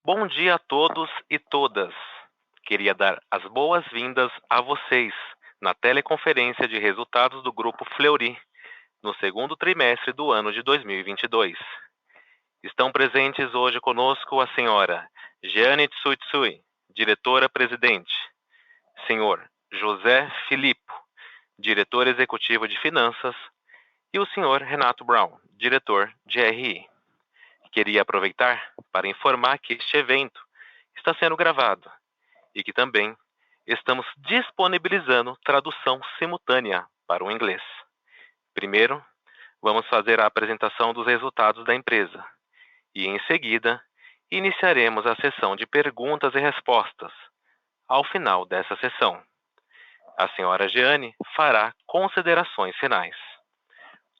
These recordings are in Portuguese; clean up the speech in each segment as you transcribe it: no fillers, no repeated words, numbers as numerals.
Bom dia a todos e todas. Queria dar as boas-vindas a vocês na teleconferência de resultados do Grupo Fleury, no segundo trimestre do ano de 2022. Estão presentes hoje conosco a senhora Jeane Tsutsui, diretora-presidente, senhor José Filippo, diretor executivo de finanças, e o senhor Renato Brown, diretor de RI. Queria aproveitar para informar que este evento está sendo gravado e que também estamos disponibilizando tradução simultânea para o inglês. Primeiro, vamos fazer a apresentação dos resultados da empresa e, em seguida, iniciaremos a sessão de perguntas e respostas. Ao final dessa sessão, a senhora Jeane fará considerações finais.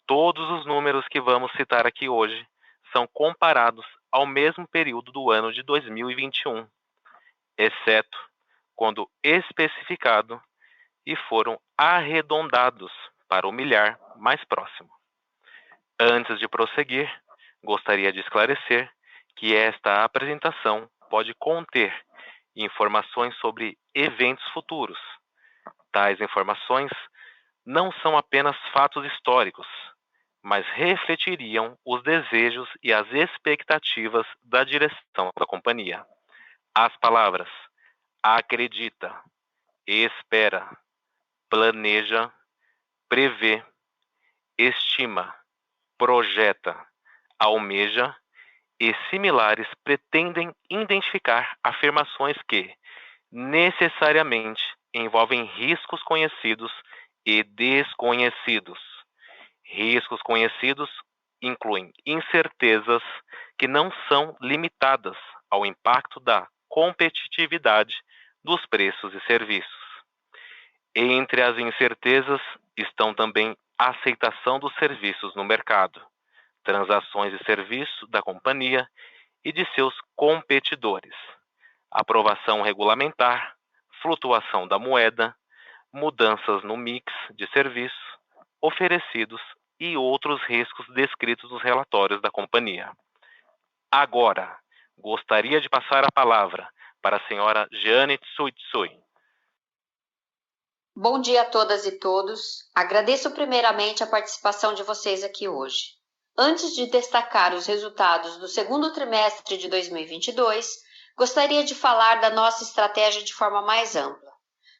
Todos os números que vamos citar aqui hoje são comparados ao mesmo período do ano de 2021, exceto quando especificado e foram arredondados para o milhar mais próximo. Antes de prosseguir, gostaria de esclarecer que esta apresentação pode conter informações sobre eventos futuros. Tais informações não são apenas fatos históricos, mas refletiriam os desejos e as expectativas da direção da companhia. As palavras acredita, espera, planeja, prevê, estima, projeta, almeja e similares pretendem identificar afirmações que, necessariamente, envolvem riscos conhecidos e desconhecidos. Riscos conhecidos incluem incertezas que não são limitadas ao impacto da competitividade dos preços e serviços. Entre as incertezas estão também a aceitação dos serviços no mercado, transações de serviço da companhia e de seus competidores, aprovação regulamentar, flutuação da moeda, mudanças no mix de serviços oferecidos e outros riscos descritos nos relatórios da companhia. Agora, gostaria de passar a palavra para a senhora Jeane Tsutsui. Bom dia a todas e todos. Agradeço primeiramente a participação de vocês aqui hoje. Antes de destacar os resultados do segundo trimestre de 2022, gostaria de falar da nossa estratégia de forma mais ampla.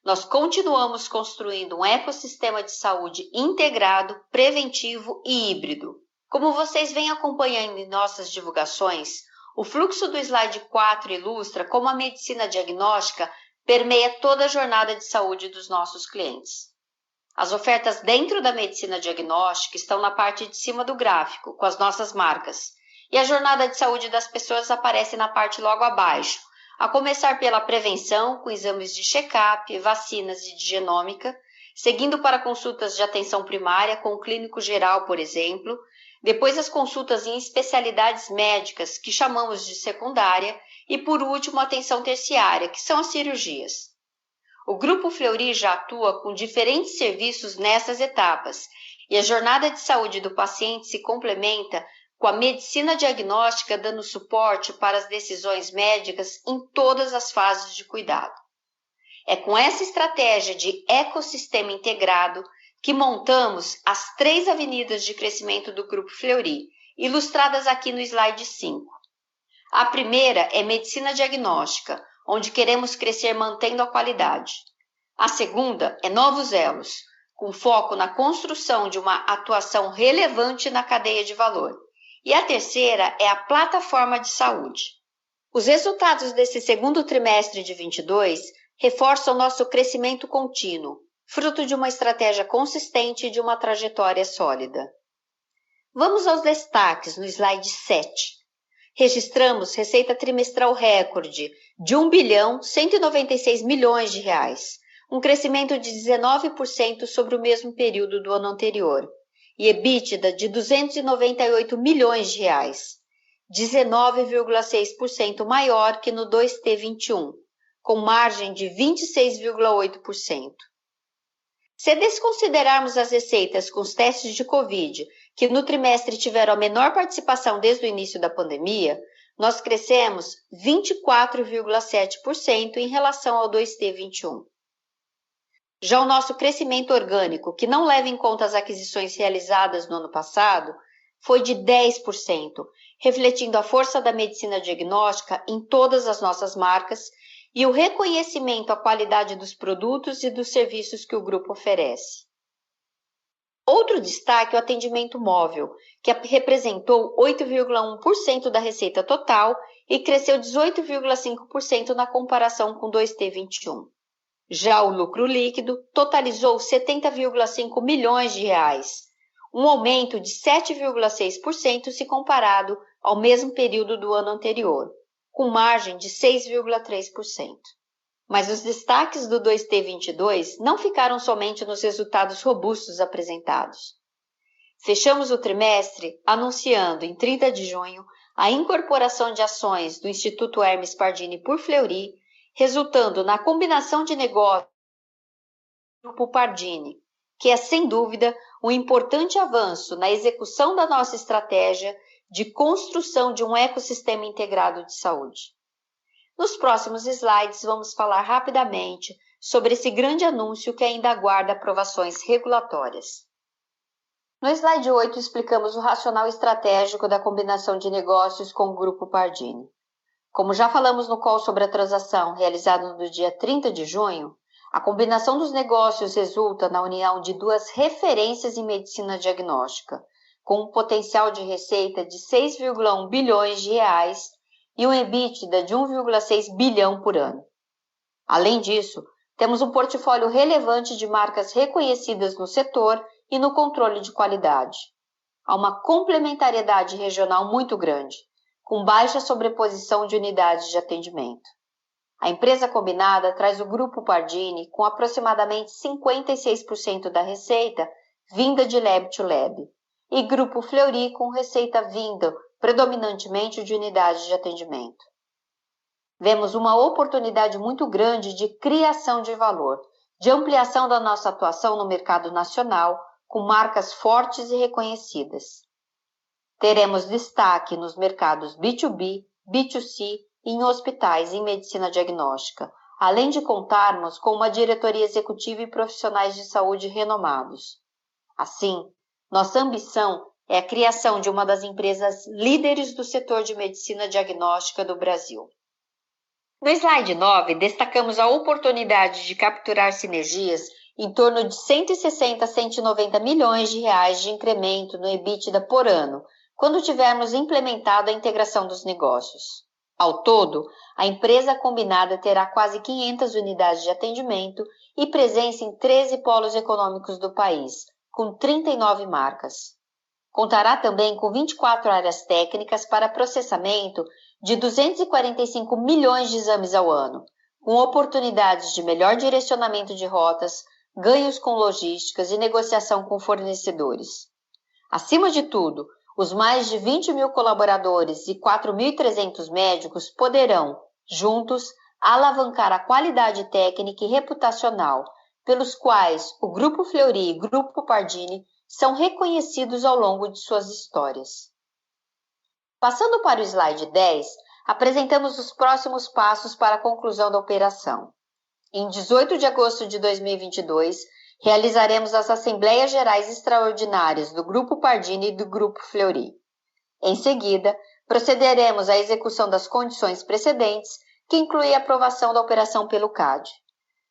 Nós continuamos construindo um ecossistema de saúde integrado, preventivo e híbrido. Como vocês vêm acompanhando em nossas divulgações, o fluxo do slide 4 ilustra como a medicina diagnóstica permeia toda a jornada de saúde dos nossos clientes. As ofertas dentro da medicina diagnóstica estão na parte de cima do gráfico, com as nossas marcas, e a jornada de saúde das pessoas aparece na parte logo abaixo, a começar pela prevenção, com exames de check-up, vacinas e de genômica, seguindo para consultas de atenção primária com o clínico geral, por exemplo, depois as consultas em especialidades médicas, que chamamos de secundária, e por último a atenção terciária, que são as cirurgias. O Grupo Fleury já atua com diferentes serviços nessas etapas, e a jornada de saúde do paciente se complementa com a medicina diagnóstica dando suporte para as decisões médicas em todas as fases de cuidado. É com essa estratégia de ecossistema integrado que montamos as 3 avenidas de crescimento do Grupo Fleury, ilustradas aqui no slide 5. A primeira é medicina diagnóstica, onde queremos crescer mantendo a qualidade. A segunda é novos elos, com foco na construção de uma atuação relevante na cadeia de valor. E a terceira é a plataforma de saúde. Os resultados desse segundo trimestre de 22 reforçam nosso crescimento contínuo, fruto de uma estratégia consistente e de uma trajetória sólida. Vamos aos destaques no slide 7. Registramos receita trimestral recorde de R$ 1.196 bilhões, um crescimento de 19% sobre o mesmo período do ano anterior, e EBITDA de R$ 298 milhões, 19,6% maior que no 2T21, com margem de 26,8%. Se desconsiderarmos as receitas com os testes de Covid, que no trimestre tiveram a menor participação desde o início da pandemia, nós crescemos 24,7% em relação ao 2T21. Já o nosso crescimento orgânico, que não leva em conta as aquisições realizadas no ano passado, foi de 10%, refletindo a força da medicina diagnóstica em todas as nossas marcas e o reconhecimento à qualidade dos produtos e dos serviços que o grupo oferece. Outro destaque é o atendimento móvel, que representou 8,1% da receita total e cresceu 18,5% na comparação com 2T21. Já o lucro líquido totalizou 70,5 milhões de reais, um aumento de 7,6% se comparado ao mesmo período do ano anterior, com margem de 6,3%. Mas os destaques do 2T22 não ficaram somente nos resultados robustos apresentados. Fechamos o trimestre anunciando, em 30 de junho, a incorporação de ações do Instituto Hermes Pardini por Fleury, resultando na combinação de negócios do Grupo Pardini, que é, sem dúvida, um importante avanço na execução da nossa estratégia de construção de um ecossistema integrado de saúde. Nos próximos slides, vamos falar rapidamente sobre esse grande anúncio que ainda aguarda aprovações regulatórias. No slide 8, explicamos o racional estratégico da combinação de negócios com o Grupo Pardini. Como já falamos no call sobre a transação realizado no dia 30 de junho, a combinação dos negócios resulta na união de duas referências em medicina diagnóstica, com um potencial de receita de 6,1 bilhões de reais e um EBITDA de 1,6 bilhão por ano. Além disso, temos um portfólio relevante de marcas reconhecidas no setor e no controle de qualidade. Há uma complementariedade regional muito grande, com baixa sobreposição de unidades de atendimento. A empresa combinada traz o Grupo Pardini com aproximadamente 56% da receita vinda de Lab to Lab e Grupo Fleury com receita vinda predominantemente de unidades de atendimento. Vemos uma oportunidade muito grande de criação de valor, de ampliação da nossa atuação no mercado nacional com marcas fortes e reconhecidas. Teremos destaque nos mercados B2B, B2C e em hospitais em medicina diagnóstica, além de contarmos com uma diretoria executiva e profissionais de saúde renomados. Assim, nossa ambição é a criação de uma das empresas líderes do setor de medicina diagnóstica do Brasil. No slide 9, destacamos a oportunidade de capturar sinergias em torno de 160 a 190 milhões de reais de incremento no EBITDA por ano, quando tivermos implementado a integração dos negócios. Ao todo, a empresa combinada terá quase 500 unidades de atendimento e presença em 13 polos econômicos do país, com 39 marcas. Contará também com 24 áreas técnicas para processamento de 245 milhões de exames ao ano, com oportunidades de melhor direcionamento de rotas, ganhos com logísticas e negociação com fornecedores. Acima de tudo, os mais de 20 mil colaboradores e 4.300 médicos poderão, juntos, alavancar a qualidade técnica e reputacional, pelos quais o Grupo Fleury e o Grupo Pardini são reconhecidos ao longo de suas histórias. Passando para o slide 10, apresentamos os próximos passos para a conclusão da operação. Em 18 de agosto de 2022, realizaremos as Assembleias Gerais Extraordinárias do Grupo Pardini e do Grupo Fleury. Em seguida, procederemos à execução das condições precedentes, que inclui a aprovação da operação pelo CAD.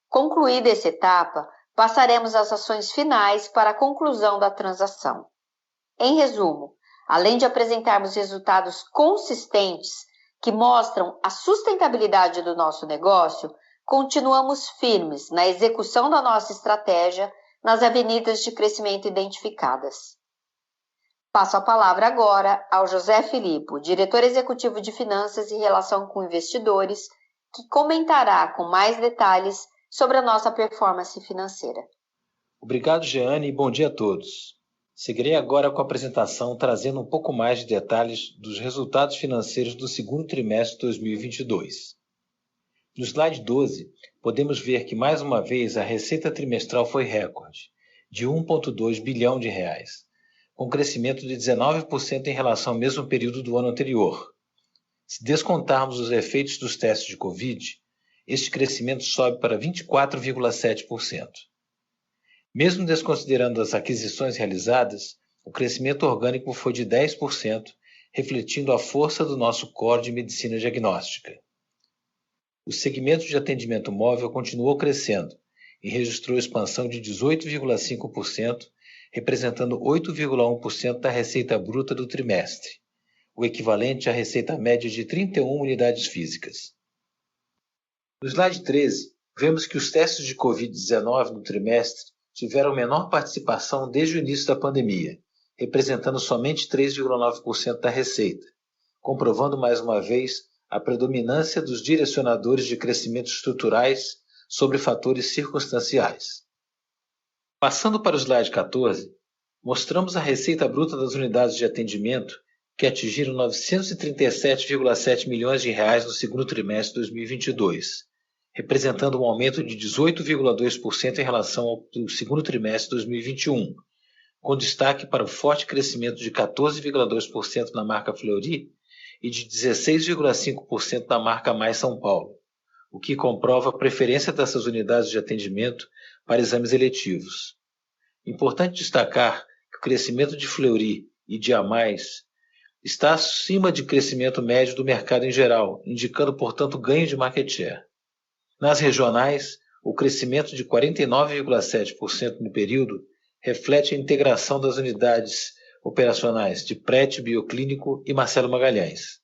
Concluída essa etapa, passaremos às ações finais para a conclusão da transação. Em resumo, além de apresentarmos resultados consistentes que mostram a sustentabilidade do nosso negócio, continuamos firmes na execução da nossa estratégia nas avenidas de crescimento identificadas. Passo a palavra agora ao José Filippo, diretor executivo de Finanças e Relação com Investidores, que comentará com mais detalhes sobre a nossa performance financeira. Obrigado, Jeane, e bom dia a todos. Seguirei agora com a apresentação trazendo um pouco mais de detalhes dos resultados financeiros do segundo trimestre de 2022. No slide 12, podemos ver que mais uma vez a receita trimestral foi recorde, de 1,2 bilhão de reais, com crescimento de 19% em relação ao mesmo período do ano anterior. Se descontarmos os efeitos dos testes de Covid, este crescimento sobe para 24,7%. Mesmo desconsiderando as aquisições realizadas, o crescimento orgânico foi de 10%, refletindo a força do nosso core de medicina diagnóstica. O segmento de atendimento móvel continuou crescendo e registrou expansão de 18,5%, representando 8,1% da receita bruta do trimestre, o equivalente à receita média de 31 unidades físicas. No slide 13, vemos que os testes de Covid-19 no trimestre tiveram menor participação desde o início da pandemia, representando somente 3,9% da receita, comprovando mais uma vez a predominância dos direcionadores de crescimento estruturais sobre fatores circunstanciais. Passando para o slide 14, mostramos a receita bruta das unidades de atendimento que atingiram 937,7 milhões de reais no segundo trimestre de 2022, representando um aumento de 18,2% em relação ao segundo trimestre de 2021, com destaque para o forte crescimento de 14,2% na marca Fleury e de 16,5% na marca Mais São Paulo, o que comprova a preferência dessas unidades de atendimento para exames eletivos. Importante destacar que o crescimento de Fleury e de A+, está acima de crescimento médio do mercado em geral, indicando, portanto, ganho de market share. Nas regionais, o crescimento de 49,7% no período reflete a integração das unidades operacionais de Prete Bioclínico e Marcelo Magalhães.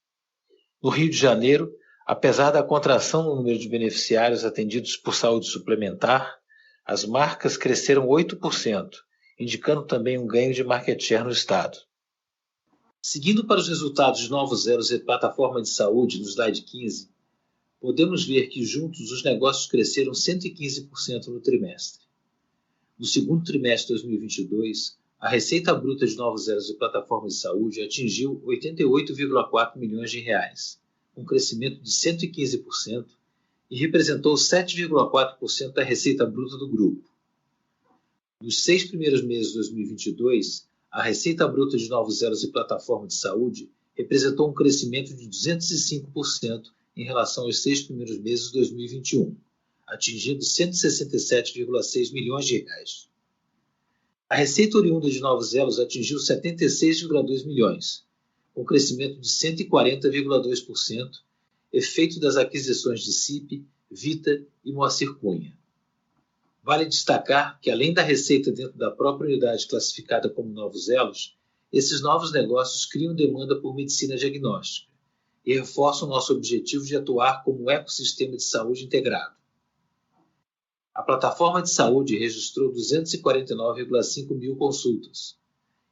No Rio de Janeiro, apesar da contração no número de beneficiários atendidos por saúde suplementar, as marcas cresceram 8%, indicando também um ganho de market share no estado. Seguindo para os resultados de novos elos e plataforma de saúde, no slide 15, podemos ver que juntos os negócios cresceram 115% no trimestre. No segundo trimestre de 2022, a receita bruta de novos elos e plataforma de saúde atingiu 88,4 milhões de reais, um crescimento de 115% e representou 7,4% da receita bruta do grupo. Nos 6 primeiros meses de 2022, a receita bruta de novos elos e plataforma de saúde representou um crescimento de 205% em relação aos 6 primeiros meses de 2021, atingindo 167,6 milhões de reais. A receita oriunda de novos elos atingiu 76,2 milhões, com crescimento de 140,2%, efeito das aquisições de CIP, Vita e Moacir Cunha. Vale destacar que, além da receita dentro da própria unidade classificada como novos elos, esses novos negócios criam demanda por medicina diagnóstica e reforçam nosso objetivo de atuar como um ecossistema de saúde integrado. A plataforma de saúde registrou 249,5 mil consultas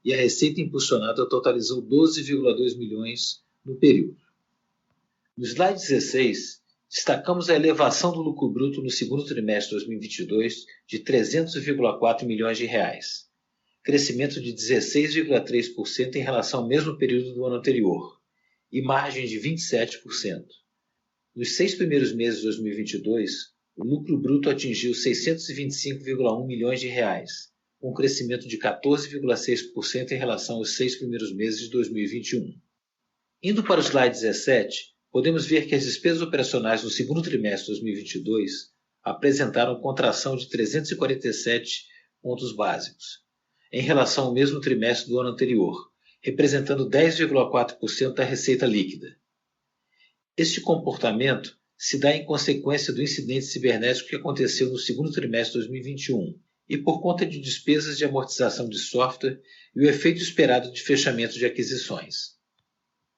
e a receita impulsionada totalizou 12,2 milhões no período. No slide 16, destacamos a elevação do lucro bruto no segundo trimestre de 2022 de 300,4 milhões de reais, crescimento de 16,3% em relação ao mesmo período do ano anterior e margem de 27%. Nos 6 primeiros meses de 2022, o lucro bruto atingiu 625,1 milhões de reais, com um crescimento de 14,6% em relação aos 6 primeiros meses de 2021. Indo para o slide 17, podemos ver que as despesas operacionais no segundo trimestre de 2022 apresentaram contração de 347 pontos básicos, em relação ao mesmo trimestre do ano anterior, representando 10,4% da receita líquida. Este comportamento se dá em consequência do incidente cibernético que aconteceu no segundo trimestre de 2021 e por conta de despesas de amortização de software e o efeito esperado de fechamento de aquisições.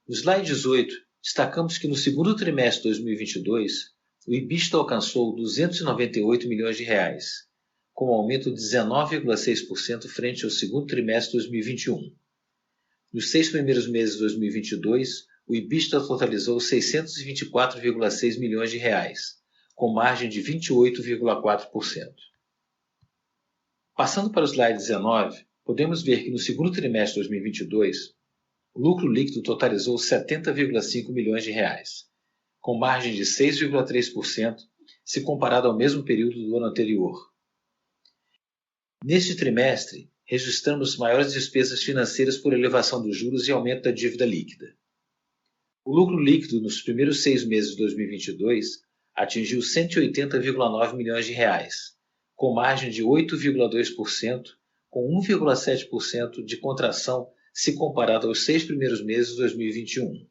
No slide 18, destacamos que no segundo trimestre de 2022, o EBITDA alcançou 298 milhões de reais, com um aumento de 19,6% frente ao segundo trimestre de 2021. Nos 6 primeiros meses de 2022, o EBITDA totalizou 624,6 milhões de reais, com margem de 28,4%. Passando para o slide 19, podemos ver que no segundo trimestre de 2022, o lucro líquido totalizou 70,5 milhões de reais, com margem de 6,3% se comparado ao mesmo período do ano anterior. Neste trimestre, registramos maiores despesas financeiras por elevação dos juros e aumento da dívida líquida. O lucro líquido nos primeiros 6 meses de 2022 atingiu 180,9 milhões de reais, com margem de 8,2%, com 1,7% de contração se comparado aos 6 primeiros meses de 2021.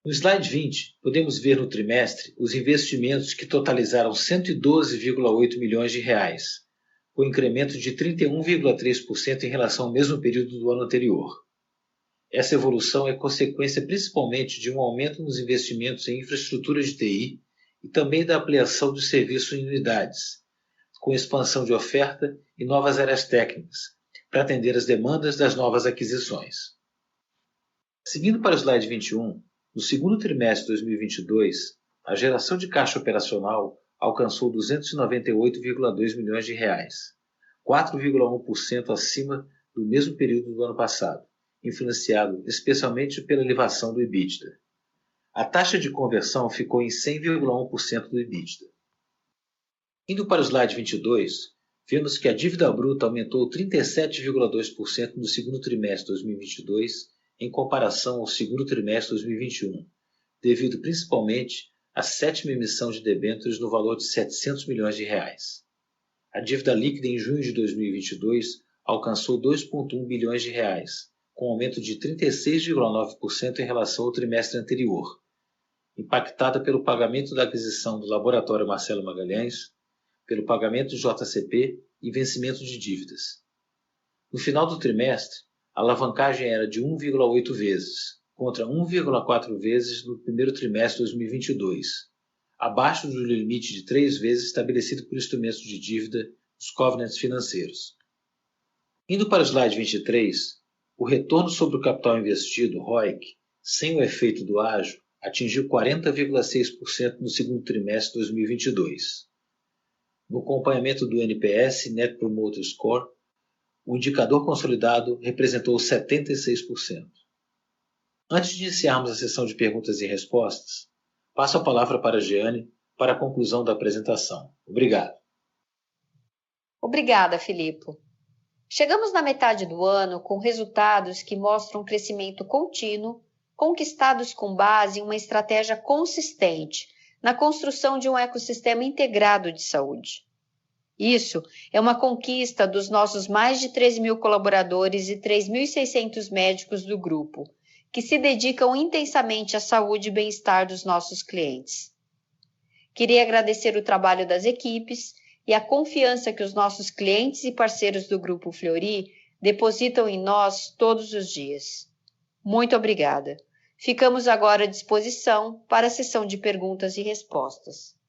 No slide 20, podemos ver no trimestre os investimentos que totalizaram 112,8 milhões de reais, com incremento de 31,3% em relação ao mesmo período do ano anterior. Essa evolução é consequência principalmente de um aumento nos investimentos em infraestrutura de TI e também da ampliação dos serviços em unidades, com expansão de oferta e novas áreas técnicas, para atender as demandas das novas aquisições. Seguindo para o slide 21, no segundo trimestre de 2022, a geração de caixa operacional alcançou 298,2 milhões de reais, 4,1% acima do mesmo período do ano passado, influenciado especialmente pela elevação do EBITDA. A taxa de conversão ficou em 100,1% do EBITDA. Indo para o slide 22, vemos que a dívida bruta aumentou 37,2% no segundo trimestre de 2022 em comparação ao segundo trimestre de 2021, devido principalmente à sétima emissão de debêntures no valor de 700 milhões de reais. A dívida líquida em junho de 2022 alcançou 2,1 bilhões de reais, com aumento de 36,9% em relação ao trimestre anterior, impactada pelo pagamento da aquisição do Laboratório Marcelo Magalhães, pelo pagamento de JCP e vencimento de dívidas. No final do trimestre, a alavancagem era de 1,8 vezes, contra 1,4 vezes no primeiro trimestre de 2022, abaixo do limite de 3 vezes estabelecido por instrumentos de dívida dos covenants financeiros. Indo para o slide 23, o retorno sobre o capital investido, ROIC, sem o efeito do ágio, atingiu 40,6% no segundo trimestre de 2022. No acompanhamento do NPS, Net Promoter Score, o indicador consolidado representou 76%. Antes de iniciarmos a sessão de perguntas e respostas, passo a palavra para a Jeane para a conclusão da apresentação. Obrigado. Obrigada, Filippo. Chegamos na metade do ano com resultados que mostram um crescimento contínuo, conquistados com base em uma estratégia consistente na construção de um ecossistema integrado de saúde. Isso é uma conquista dos nossos mais de 3.000 colaboradores e 3.600 médicos do grupo, que se dedicam intensamente à saúde e bem-estar dos nossos clientes. Queria agradecer o trabalho das equipes e a confiança que os nossos clientes e parceiros do Grupo Fleury depositam em nós todos os dias. Muito obrigada. Ficamos agora à disposição para a sessão de perguntas e respostas.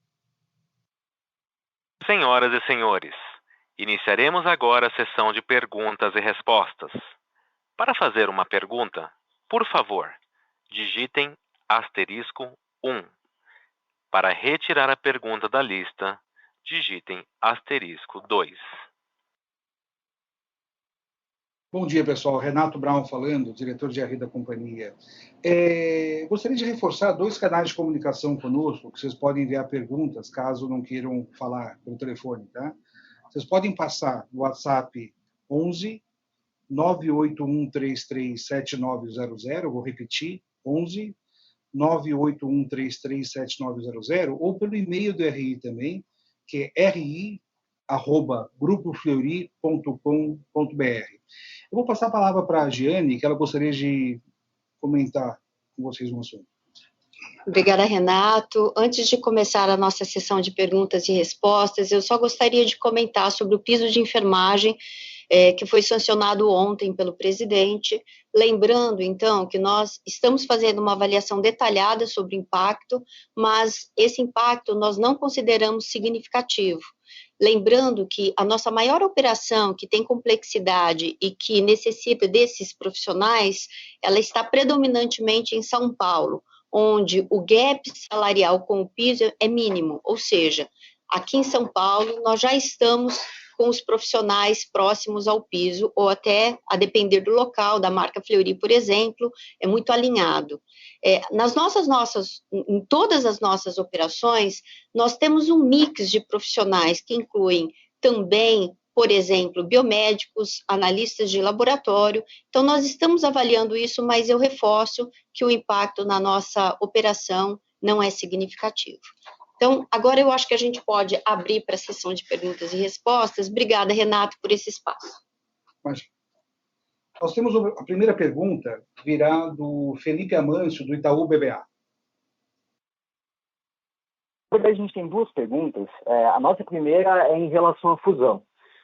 Senhoras e senhores, iniciaremos agora a sessão de perguntas e respostas. Para fazer uma pergunta, por favor, digitem *1. Para retirar a pergunta da lista, digitem *2. Bom dia, pessoal. Renato Brown falando, diretor de RI da companhia. Gostaria de reforçar 2 canais de comunicação conosco, que vocês podem enviar perguntas, caso não queiram falar pelo telefone, tá? Vocês podem passar no WhatsApp 11 981337900, vou repetir, 11 981337900, ou pelo e-mail do RI também, que é ri@grupofleury.com.br. Eu vou passar a palavra para a Jeane, que ela gostaria de comentar com vocês um assunto. Obrigada, Renato. Antes de começar a nossa sessão de perguntas e respostas, eu só gostaria de comentar sobre o piso de enfermagem que foi sancionado ontem pelo presidente, lembrando, então, que nós estamos fazendo uma avaliação detalhada sobre o impacto, mas esse impacto nós não consideramos significativo. Lembrando que a nossa maior operação, que tem complexidade e que necessita desses profissionais, ela está predominantemente em São Paulo, onde o gap salarial com o piso é mínimo, ou seja, aqui em São Paulo nós já estamos com os profissionais próximos ao piso, ou até, a depender do local, da marca Fleury, por exemplo, é muito alinhado. Em todas as nossas operações, nós temos um mix de profissionais que incluem também por exemplo, biomédicos, analistas de laboratório. Então, nós estamos avaliando isso, mas eu reforço que o impacto na nossa operação não é significativo. Então, agora eu acho que a gente pode abrir para a sessão de perguntas e respostas. Obrigada, Renato, por esse espaço. Mas nós temos a primeira pergunta, virá do Felipe Amâncio, do Itaú BBA. A gente tem duas perguntas. A nossa primeira é em relação à fusão,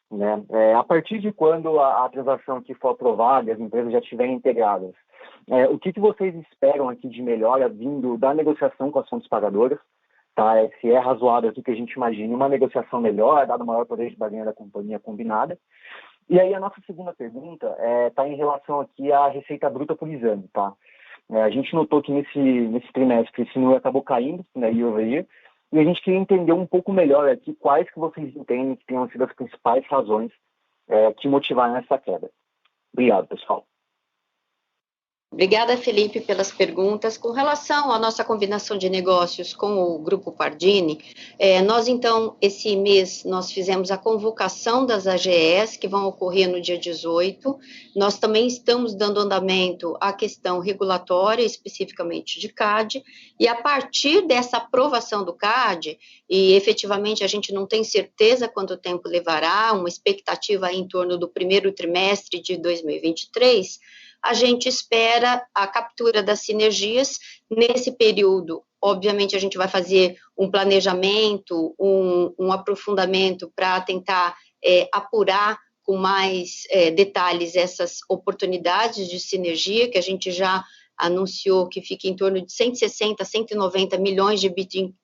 né? A partir de quando a transação aqui for aprovada e as empresas já estiverem integradas, o que vocês esperam aqui de melhora vindo da negociação com as fontes pagadoras? Tá? Se é razoável aqui que a gente imagine uma negociação melhor, dado o maior poder de barganha da companhia combinada. E aí a nossa segunda pergunta está em relação aqui à receita bruta por exame. Tá? A gente notou que nesse trimestre esse número acabou caindo, né, year over year, e a gente queria entender um pouco melhor aqui quais que vocês entendem que tenham sido as principais razões que motivaram essa queda. Obrigado, pessoal. Obrigada, Felipe, pelas perguntas. Com relação à nossa combinação de negócios com o Grupo Pardini, nós, então, esse mês, nós fizemos a convocação das AGEs, que vão ocorrer no dia 18. Nós também estamos dando andamento à questão regulatória, especificamente de CAD, e a partir dessa aprovação do CAD, e efetivamente a gente não tem certeza quanto tempo levará, uma expectativa em torno do primeiro trimestre de 2023, a gente espera a captura das sinergias. Nesse período, obviamente, a gente vai fazer um planejamento, um aprofundamento para tentar apurar com mais detalhes essas oportunidades de sinergia, que a gente já anunciou que fica em torno de 160 a 190 milhões de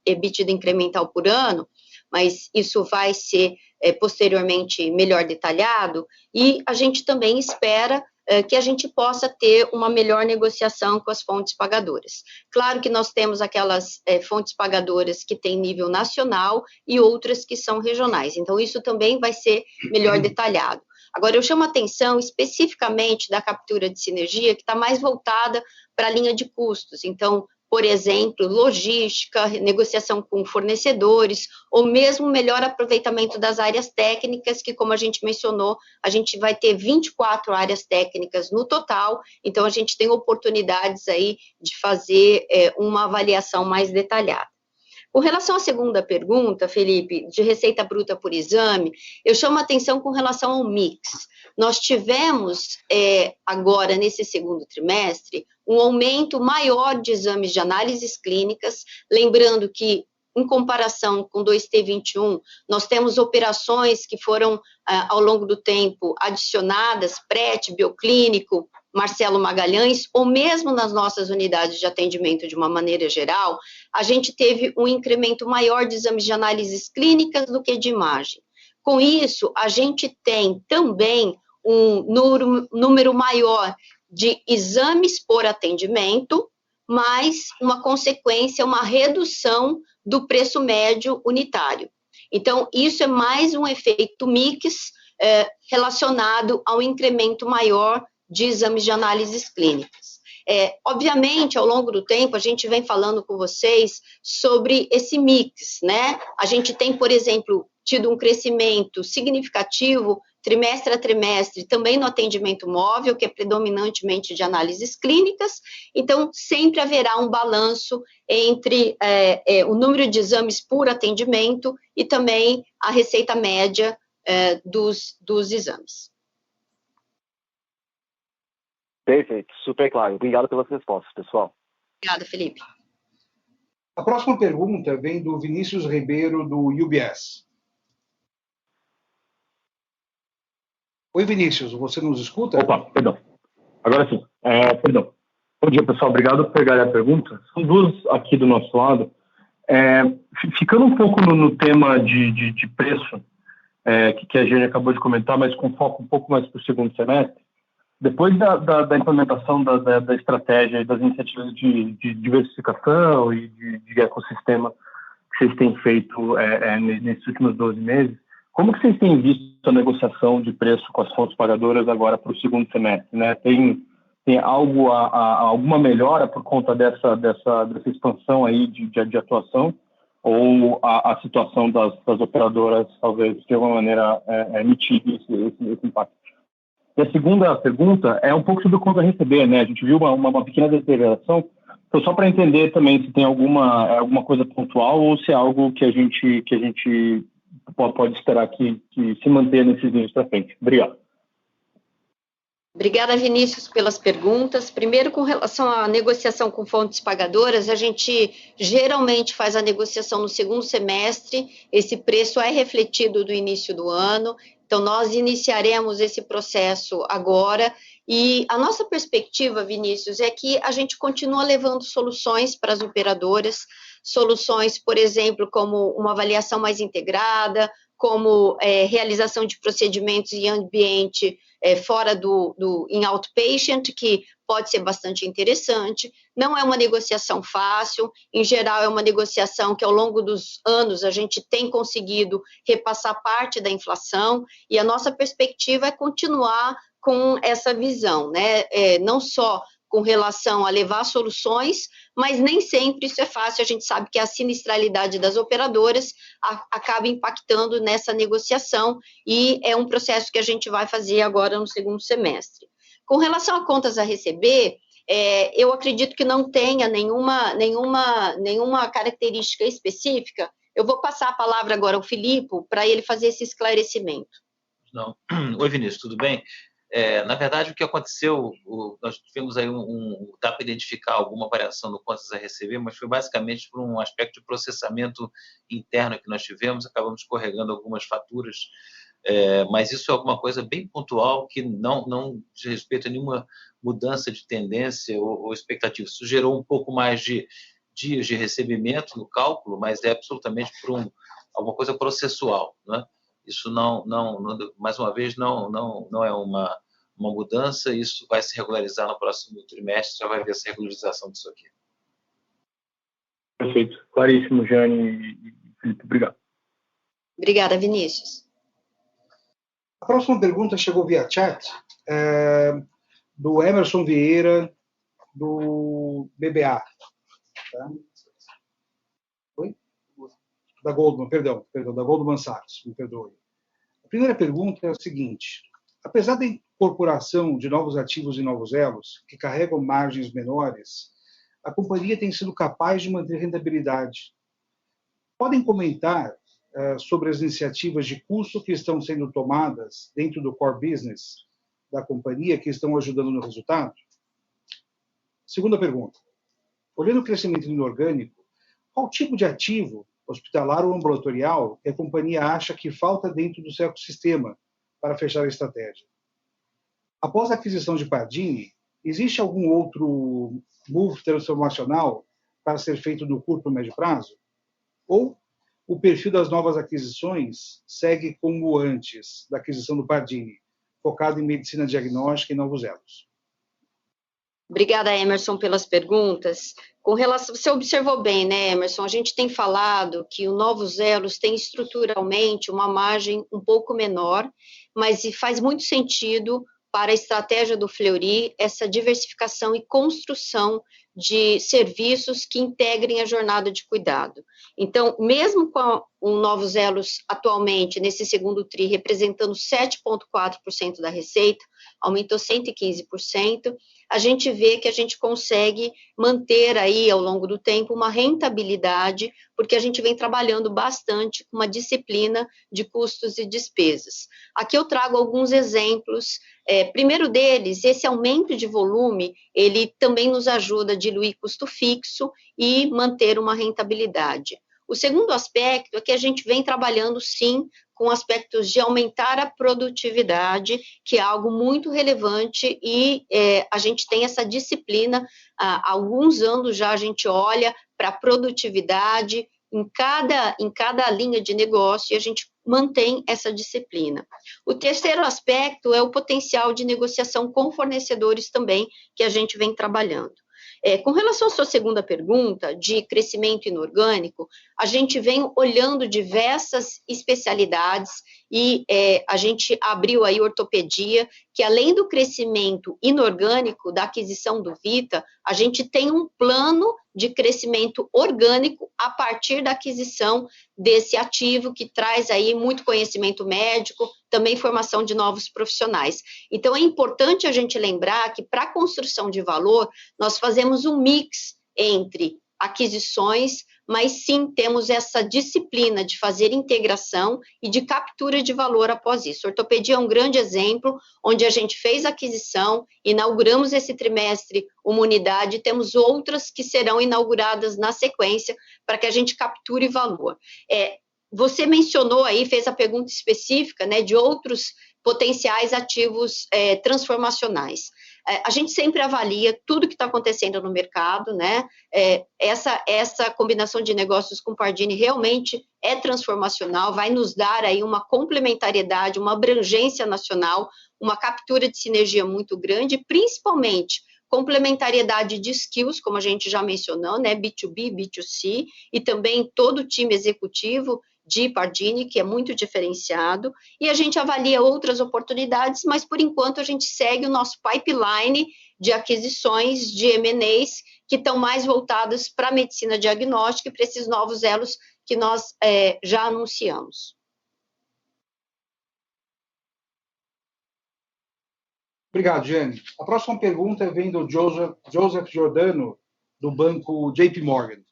EBITDA incremental por ano, mas isso vai ser posteriormente melhor detalhado, e a gente também espera que a gente possa ter uma melhor negociação com as fontes pagadoras. Claro que nós temos aquelas fontes pagadoras que têm nível nacional e outras que são regionais, então isso também vai ser melhor detalhado. Agora, eu chamo a atenção especificamente da captura de sinergia, que está mais voltada para a linha de custos, então, por exemplo, logística, negociação com fornecedores, ou mesmo melhor aproveitamento das áreas técnicas, que, como a gente mencionou, a gente vai ter 24 áreas técnicas no total, então a gente tem oportunidades aí de fazer uma avaliação mais detalhada. Com relação à segunda pergunta, Felipe, de receita bruta por exame, eu chamo a atenção com relação ao mix. Nós tivemos, agora, nesse segundo trimestre, um aumento maior de exames de análises clínicas, lembrando que, em comparação com 2T21, nós temos operações que foram, ao longo do tempo, adicionadas, PRET, Bioclínico, Marcelo Magalhães, ou mesmo nas nossas unidades de atendimento de uma maneira geral, a gente teve um incremento maior de exames de análises clínicas do que de imagem. Com isso, a gente tem também um número maior de exames por atendimento, mas uma consequência, uma redução do preço médio unitário. Então, isso é mais um efeito mix relacionado ao incremento maior de exames de análises clínicas. Obviamente, ao longo do tempo, a gente vem falando com vocês sobre esse mix, né? A gente tem, por exemplo, tido um crescimento significativo trimestre a trimestre, também no atendimento móvel, que é predominantemente de análises clínicas, então sempre haverá um balanço entre o número de exames por atendimento e também a receita média dos exames. Perfeito, super claro. Obrigado pelas respostas, pessoal. Obrigada, Felipe. A próxima pergunta vem do Vinícius Ribeiro, do UBS. Oi, Vinícius, você nos escuta? Opa, perdão. Agora sim. Perdão. Bom dia, pessoal. Obrigado por pegar a pergunta. São duas aqui do nosso lado. Ficando um pouco no tema de preço, que a gente acabou de comentar, mas com foco um pouco mais para o segundo semestre, depois da implementação da estratégia e das iniciativas de diversificação e de ecossistema que vocês têm feito nesses últimos 12 meses, como que vocês têm visto a negociação de preço com as fontes pagadoras agora para o segundo semestre, né? Tem alguma melhora por conta dessa expansão aí de atuação? ou a situação das operadoras talvez de alguma maneira mitigue esse impacto. E a segunda pergunta é um pouco sobre o conta a receber, né? A gente viu uma pequena deterioração, então só para entender também se tem alguma coisa pontual ou se é algo que a gente pode esperar que se mantenha nesses níveis para frente. Obrigado. Obrigada, Vinícius, pelas perguntas. Primeiro, com relação à negociação com fontes pagadoras, a gente geralmente faz a negociação no segundo semestre, esse preço é refletido do início do ano, então nós iniciaremos esse processo agora, e a nossa perspectiva, Vinícius, é que a gente continua levando soluções para as operadoras, soluções, por exemplo, como uma avaliação mais integrada, como realização de procedimentos em ambiente fora em outpatient, que pode ser bastante interessante. Não é uma negociação fácil, em geral é uma negociação que ao longo dos anos a gente tem conseguido repassar parte da inflação, e a nossa perspectiva é continuar com essa visão, né? Não só com relação a levar soluções, mas nem sempre isso é fácil, a gente sabe que a sinistralidade das operadoras acaba impactando nessa negociação, e é um processo que a gente vai fazer agora no segundo semestre. Com relação a contas a receber, eu acredito que não tenha nenhuma característica específica. Eu vou passar a palavra agora ao Filipe para ele fazer esse esclarecimento. Não. Oi, Vinícius, tudo bem? Na verdade, o que aconteceu, nós tivemos aí dá para identificar alguma variação no contas a receber, mas foi basicamente por um aspecto de processamento interno que nós tivemos, acabamos escorregando algumas faturas, mas isso é alguma coisa bem pontual que não diz respeito a nenhuma mudança de tendência ou expectativa. Isso gerou um pouco mais de dias de recebimento no cálculo, mas é absolutamente por alguma coisa processual, né? Isso mais uma vez, não é uma mudança, isso vai se regularizar no próximo trimestre, já vai haver essa regularização disso aqui. Perfeito. Claríssimo, Jane e Filipe. Obrigado. Obrigada, Vinícius. A próxima pergunta chegou via chat, do Emerson Vieira, do BBA. Tá? Oi? Da Goldman, perdão, da Goldman Sachs, me perdoe. A primeira pergunta é a seguinte: apesar da incorporação de novos ativos e novos elos, que carregam margens menores, a companhia tem sido capaz de manter rentabilidade. Podem comentar sobre as iniciativas de custo que estão sendo tomadas dentro do core business da companhia, que estão ajudando no resultado? Segunda pergunta: olhando o crescimento inorgânico, qual tipo de ativo, hospitalar ou ambulatorial, que a companhia acha que falta dentro do seu ecossistema para fechar a estratégia? Após a aquisição de Pardini, existe algum outro move transformacional para ser feito no curto ou médio prazo? Ou o perfil das novas aquisições segue como antes da aquisição do Pardini, focado em medicina diagnóstica e novos elos? Obrigada, Emerson, pelas perguntas. Com relação, você observou bem, né, Emerson? A gente tem falado que o Novos Elos tem estruturalmente uma margem um pouco menor, mas faz muito sentido para a estratégia do Fleury essa diversificação e construção de serviços que integrem a jornada de cuidado. Então, mesmo com o Novos Elos atualmente, nesse segundo TRI, representando 7,4% da receita, aumentou 115%, a gente vê que a gente consegue manter aí, ao longo do tempo, uma rentabilidade, porque a gente vem trabalhando bastante com uma disciplina de custos e despesas. Aqui eu trago alguns exemplos. Primeiro deles, esse aumento de volume, ele também nos ajuda a diluir custo fixo e manter uma rentabilidade. O segundo aspecto é que a gente vem trabalhando, sim, com aspectos de aumentar a produtividade, que é algo muito relevante, e a gente tem essa disciplina, há alguns anos já a gente olha para a produtividade em cada linha de negócio, e a gente mantém essa disciplina. O terceiro aspecto é o potencial de negociação com fornecedores também, que a gente vem trabalhando. Com relação à sua segunda pergunta, de crescimento inorgânico, a gente vem olhando diversas especialidades e a gente abriu aí ortopedia, que além do crescimento inorgânico da aquisição do Vita, a gente tem um plano de crescimento orgânico a partir da aquisição desse ativo que traz aí muito conhecimento médico, também formação de novos profissionais. Então, é importante a gente lembrar que para a construção de valor, nós fazemos um mix entre aquisições, mas sim temos essa disciplina de fazer integração e de captura de valor após isso. A ortopedia é um grande exemplo, onde a gente fez a aquisição, inauguramos esse trimestre uma unidade, temos outras que serão inauguradas na sequência, para que a gente capture valor. Você mencionou aí, fez a pergunta específica, né, de outros potenciais ativos transformacionais. A gente sempre avalia tudo que está acontecendo no mercado, né? Essa combinação de negócios com Pardini realmente é transformacional, vai nos dar aí uma complementariedade, uma abrangência nacional, uma captura de sinergia muito grande, principalmente complementariedade de skills, como a gente já mencionou, né? B2B, B2C, e também todo o time executivo de Pardini, que é muito diferenciado, e a gente avalia outras oportunidades, mas por enquanto a gente segue o nosso pipeline de aquisições de M&As que estão mais voltadas para a medicina diagnóstica e para esses novos elos que nós já anunciamos. Obrigado, Jane. A próxima pergunta vem do Joseph Giordano, do banco JP Morgan.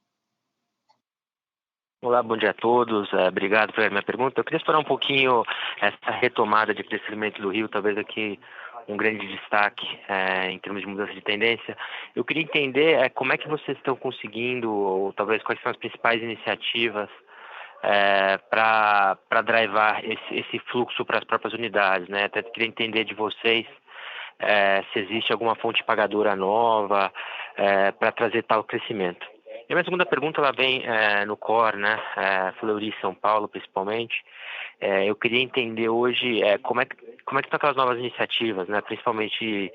Olá, bom dia a todos. Obrigado pela minha pergunta. Eu queria explorar um pouquinho essa retomada de crescimento do Rio, talvez aqui um grande destaque em termos de mudança de tendência. Eu queria entender como é que vocês estão conseguindo, ou talvez quais são as principais iniciativas para drivar esse fluxo para as próprias unidades, né? Até queria entender de vocês se existe alguma fonte pagadora nova para trazer tal crescimento. E a minha segunda pergunta, ela vem no core, né? Fleury, São Paulo, principalmente. Eu queria entender hoje como é que estão aquelas novas iniciativas, né? Principalmente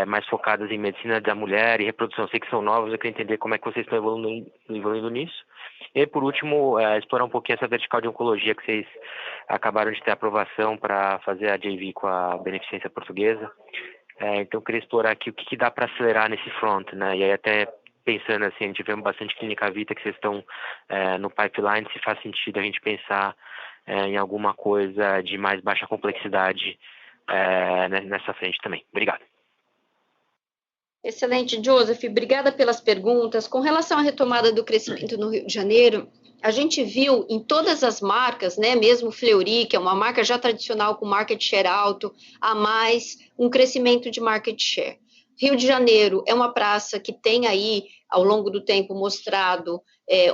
mais focadas em medicina da mulher e reprodução. Eu sei que são novas, eu queria entender como é que vocês estão evoluindo nisso. E, por último, explorar um pouquinho essa vertical de oncologia que vocês acabaram de ter aprovação para fazer a JV com a Beneficência Portuguesa. Então, eu queria explorar aqui o que dá para acelerar nesse front, né? E aí até pensando assim, a gente vê bastante clínica Vita que vocês estão no pipeline, se faz sentido a gente pensar em alguma coisa de mais baixa complexidade nessa frente também. Obrigado. Excelente, Joseph. Obrigada pelas perguntas. Com relação à retomada do crescimento no Rio de Janeiro, a gente viu em todas as marcas, né, mesmo Fleury, que é uma marca já tradicional com market share alto, a mais um crescimento de market share. Rio de Janeiro é uma praça que tem aí, ao longo do tempo, mostrado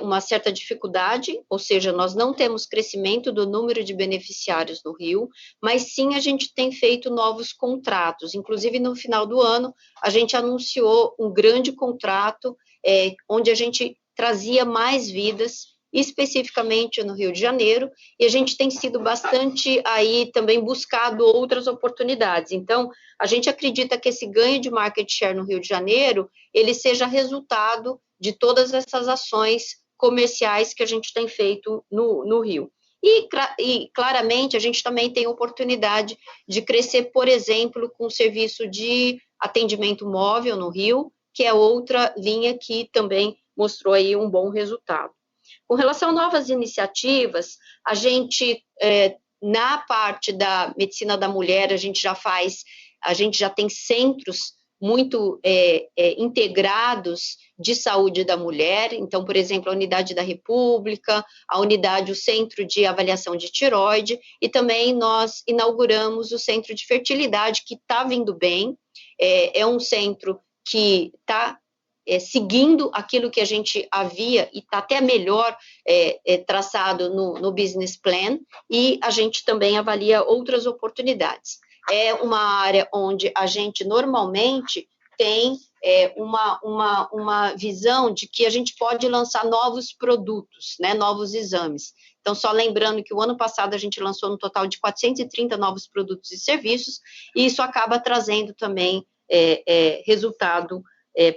uma certa dificuldade, ou seja, nós não temos crescimento do número de beneficiários no Rio, mas sim a gente tem feito novos contratos. Inclusive, no final do ano, a gente anunciou um grande contrato onde a gente trazia mais vidas, especificamente no Rio de Janeiro, e a gente tem sido bastante aí também buscado outras oportunidades. Então, a gente acredita que esse ganho de market share no Rio de Janeiro, ele seja resultado de todas essas ações comerciais que a gente tem feito no Rio. E claramente, a gente também tem oportunidade de crescer, por exemplo, com o serviço de atendimento móvel no Rio, que é outra linha que também mostrou aí um bom resultado. Com relação a novas iniciativas, a gente, na parte da medicina da mulher, a gente já tem centros muito integrados de saúde da mulher. Então, por exemplo, a unidade da República, o centro de avaliação de tireoide, e também nós inauguramos o centro de fertilidade, que está vindo bem. É um centro que está seguindo aquilo que a gente havia, e está até melhor traçado no business plan, e a gente também avalia outras oportunidades. É uma área onde a gente normalmente tem uma visão de que a gente pode lançar novos produtos, né, novos exames. Então, só lembrando que o ano passado a gente lançou um total de 430 novos produtos e serviços, e isso acaba trazendo também resultado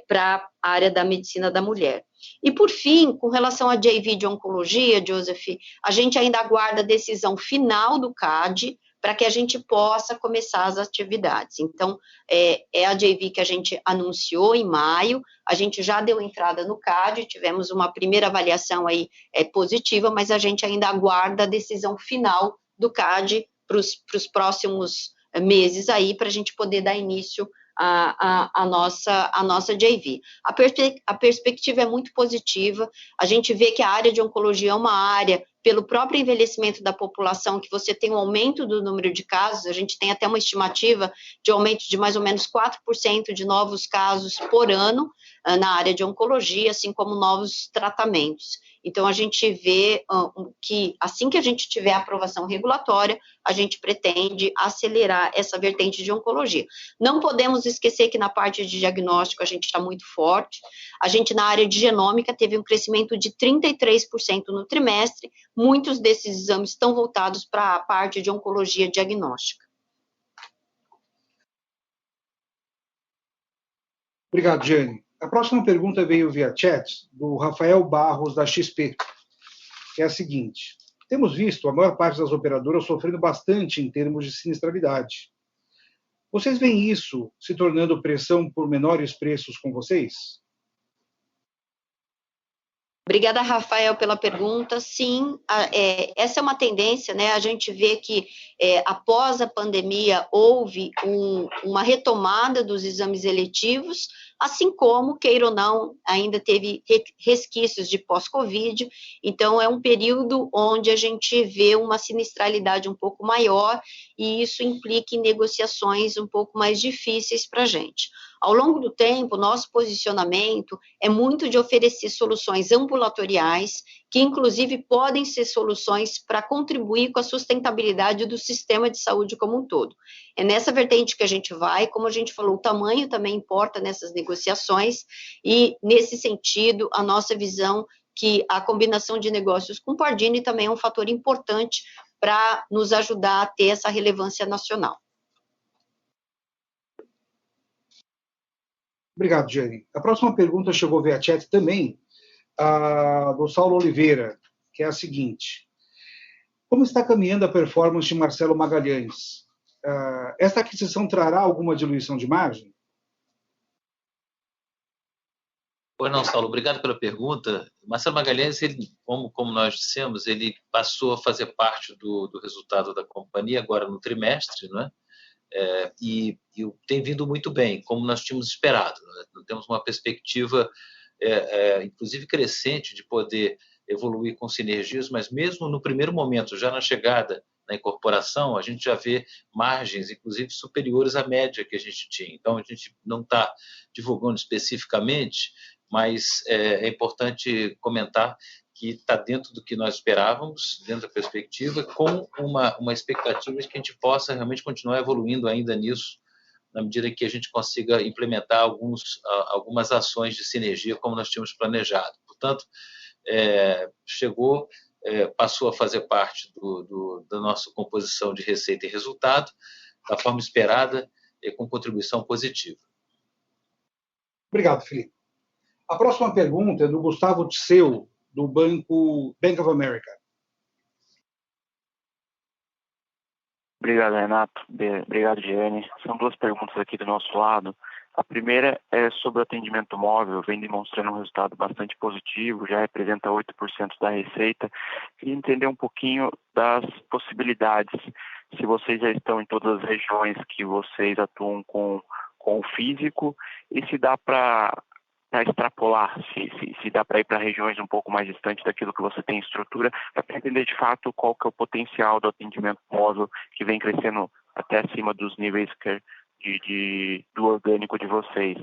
para a área da medicina da mulher. E, por fim, com relação à JV de oncologia, Joseph, a gente ainda aguarda a decisão final do CAD para que a gente possa começar as atividades. Então, é a JV que a gente anunciou em maio, a gente já deu entrada no CAD, tivemos uma primeira avaliação aí positiva, mas a gente ainda aguarda a decisão final do CAD para os próximos meses aí, para a gente poder dar início a nossa JV. A perspectiva é muito positiva, a gente vê que a área de oncologia é uma área, pelo próprio envelhecimento da população, que você tem um aumento do número de casos, a gente tem até uma estimativa de aumento de mais ou menos 4% de novos casos por ano na área de oncologia, assim como novos tratamentos. Então, a gente vê que, assim que a gente tiver a aprovação regulatória, a gente pretende acelerar essa vertente de oncologia. Não podemos esquecer que na parte de diagnóstico a gente está muito forte. A gente, na área de genômica, teve um crescimento de 33% no trimestre. Muitos desses exames estão voltados para a parte de oncologia diagnóstica. Obrigado, Jane. A próxima pergunta veio via chat do Rafael Barros, da XP, que é a seguinte: temos visto a maior parte das operadoras sofrendo bastante em termos de sinistralidade. Vocês veem isso se tornando pressão por menores preços com vocês? Obrigada, Rafael, pela pergunta. Sim, essa é uma tendência, né? A gente vê que após a pandemia houve uma retomada dos exames eletivos, assim como, queira ou não, ainda teve resquícios de pós-Covid. Então, é um período onde a gente vê uma sinistralidade um pouco maior e isso implica em negociações um pouco mais difíceis para a gente. Ao longo do tempo, nosso posicionamento é muito de oferecer soluções ambulatoriais, que inclusive podem ser soluções para contribuir com a sustentabilidade do sistema de saúde como um todo. É nessa vertente que a gente vai, como a gente falou, o tamanho também importa nessas negociações, e nesse sentido, a nossa visão que a combinação de negócios com Pardini também é um fator importante para nos ajudar a ter essa relevância nacional. Obrigado, Jane. A próxima pergunta chegou via chat também, do Saulo Oliveira, que é a seguinte: como está caminhando a performance de Marcelo Magalhães? Esta aquisição trará alguma diluição de margem? Pois não, Saulo, obrigado pela pergunta. Marcelo Magalhães, ele, como nós dissemos, ele passou a fazer parte do resultado da companhia agora no trimestre, não é? E tem vindo muito bem, como nós tínhamos esperado. Né? Temos uma perspectiva, inclusive crescente, de poder evoluir com sinergias, mas mesmo no primeiro momento, já na chegada, na incorporação, a gente já vê margens, inclusive, superiores à média que a gente tinha. Então, a gente não está divulgando especificamente, mas é importante comentar que está dentro do que nós esperávamos, dentro da perspectiva, com uma expectativa de que a gente possa realmente continuar evoluindo ainda nisso, na medida que a gente consiga implementar algumas ações de sinergia como nós tínhamos planejado. Portanto, passou a fazer parte da nossa composição de receita e resultado, da forma esperada e com contribuição positiva. Obrigado, Felipe. A próxima pergunta é do Gustavo Tseu, do Bank of America. Obrigado, Renato. Obrigado, Giane. São duas perguntas aqui do nosso lado. A primeira é sobre o atendimento móvel, vem demonstrando um resultado bastante positivo, já representa 8% da receita. Queria entender um pouquinho das possibilidades, se vocês já estão em todas as regiões que vocês atuam com o físico, e se dá para extrapolar, se dá para ir para regiões um pouco mais distantes daquilo que você tem em estrutura, para entender de fato qual que é o potencial do atendimento móvel que vem crescendo até acima dos níveis do orgânico de vocês.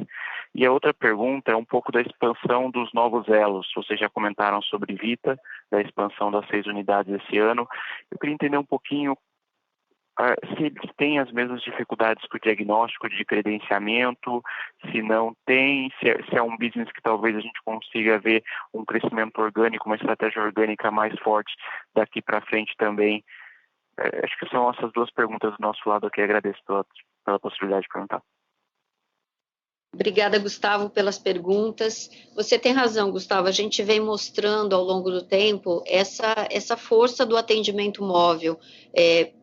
E a outra pergunta é um pouco da expansão dos novos elos. Vocês já comentaram sobre Vita, da expansão das 6 unidades esse ano. Eu queria entender um pouquinho se eles têm as mesmas dificuldades com o diagnóstico de credenciamento, se não tem, se é um business que talvez a gente consiga ver um crescimento orgânico, uma estratégia orgânica mais forte daqui para frente também. Acho que são essas duas perguntas do nosso lado aqui. Agradeço pela possibilidade de perguntar. Obrigada, Gustavo, pelas perguntas. Você tem razão, Gustavo. A gente vem mostrando ao longo do tempo essa força do atendimento móvel.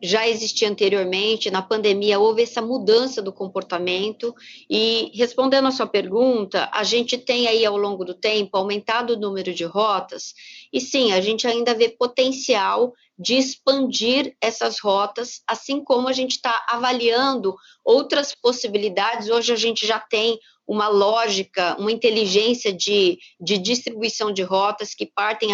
Já existia anteriormente, na pandemia houve essa mudança do comportamento e, respondendo a sua pergunta, a gente tem aí ao longo do tempo aumentado o número de rotas e sim, a gente ainda vê potencial de expandir essas rotas, assim como a gente está avaliando outras possibilidades. Hoje a gente já tem uma lógica, uma inteligência de distribuição de rotas que partem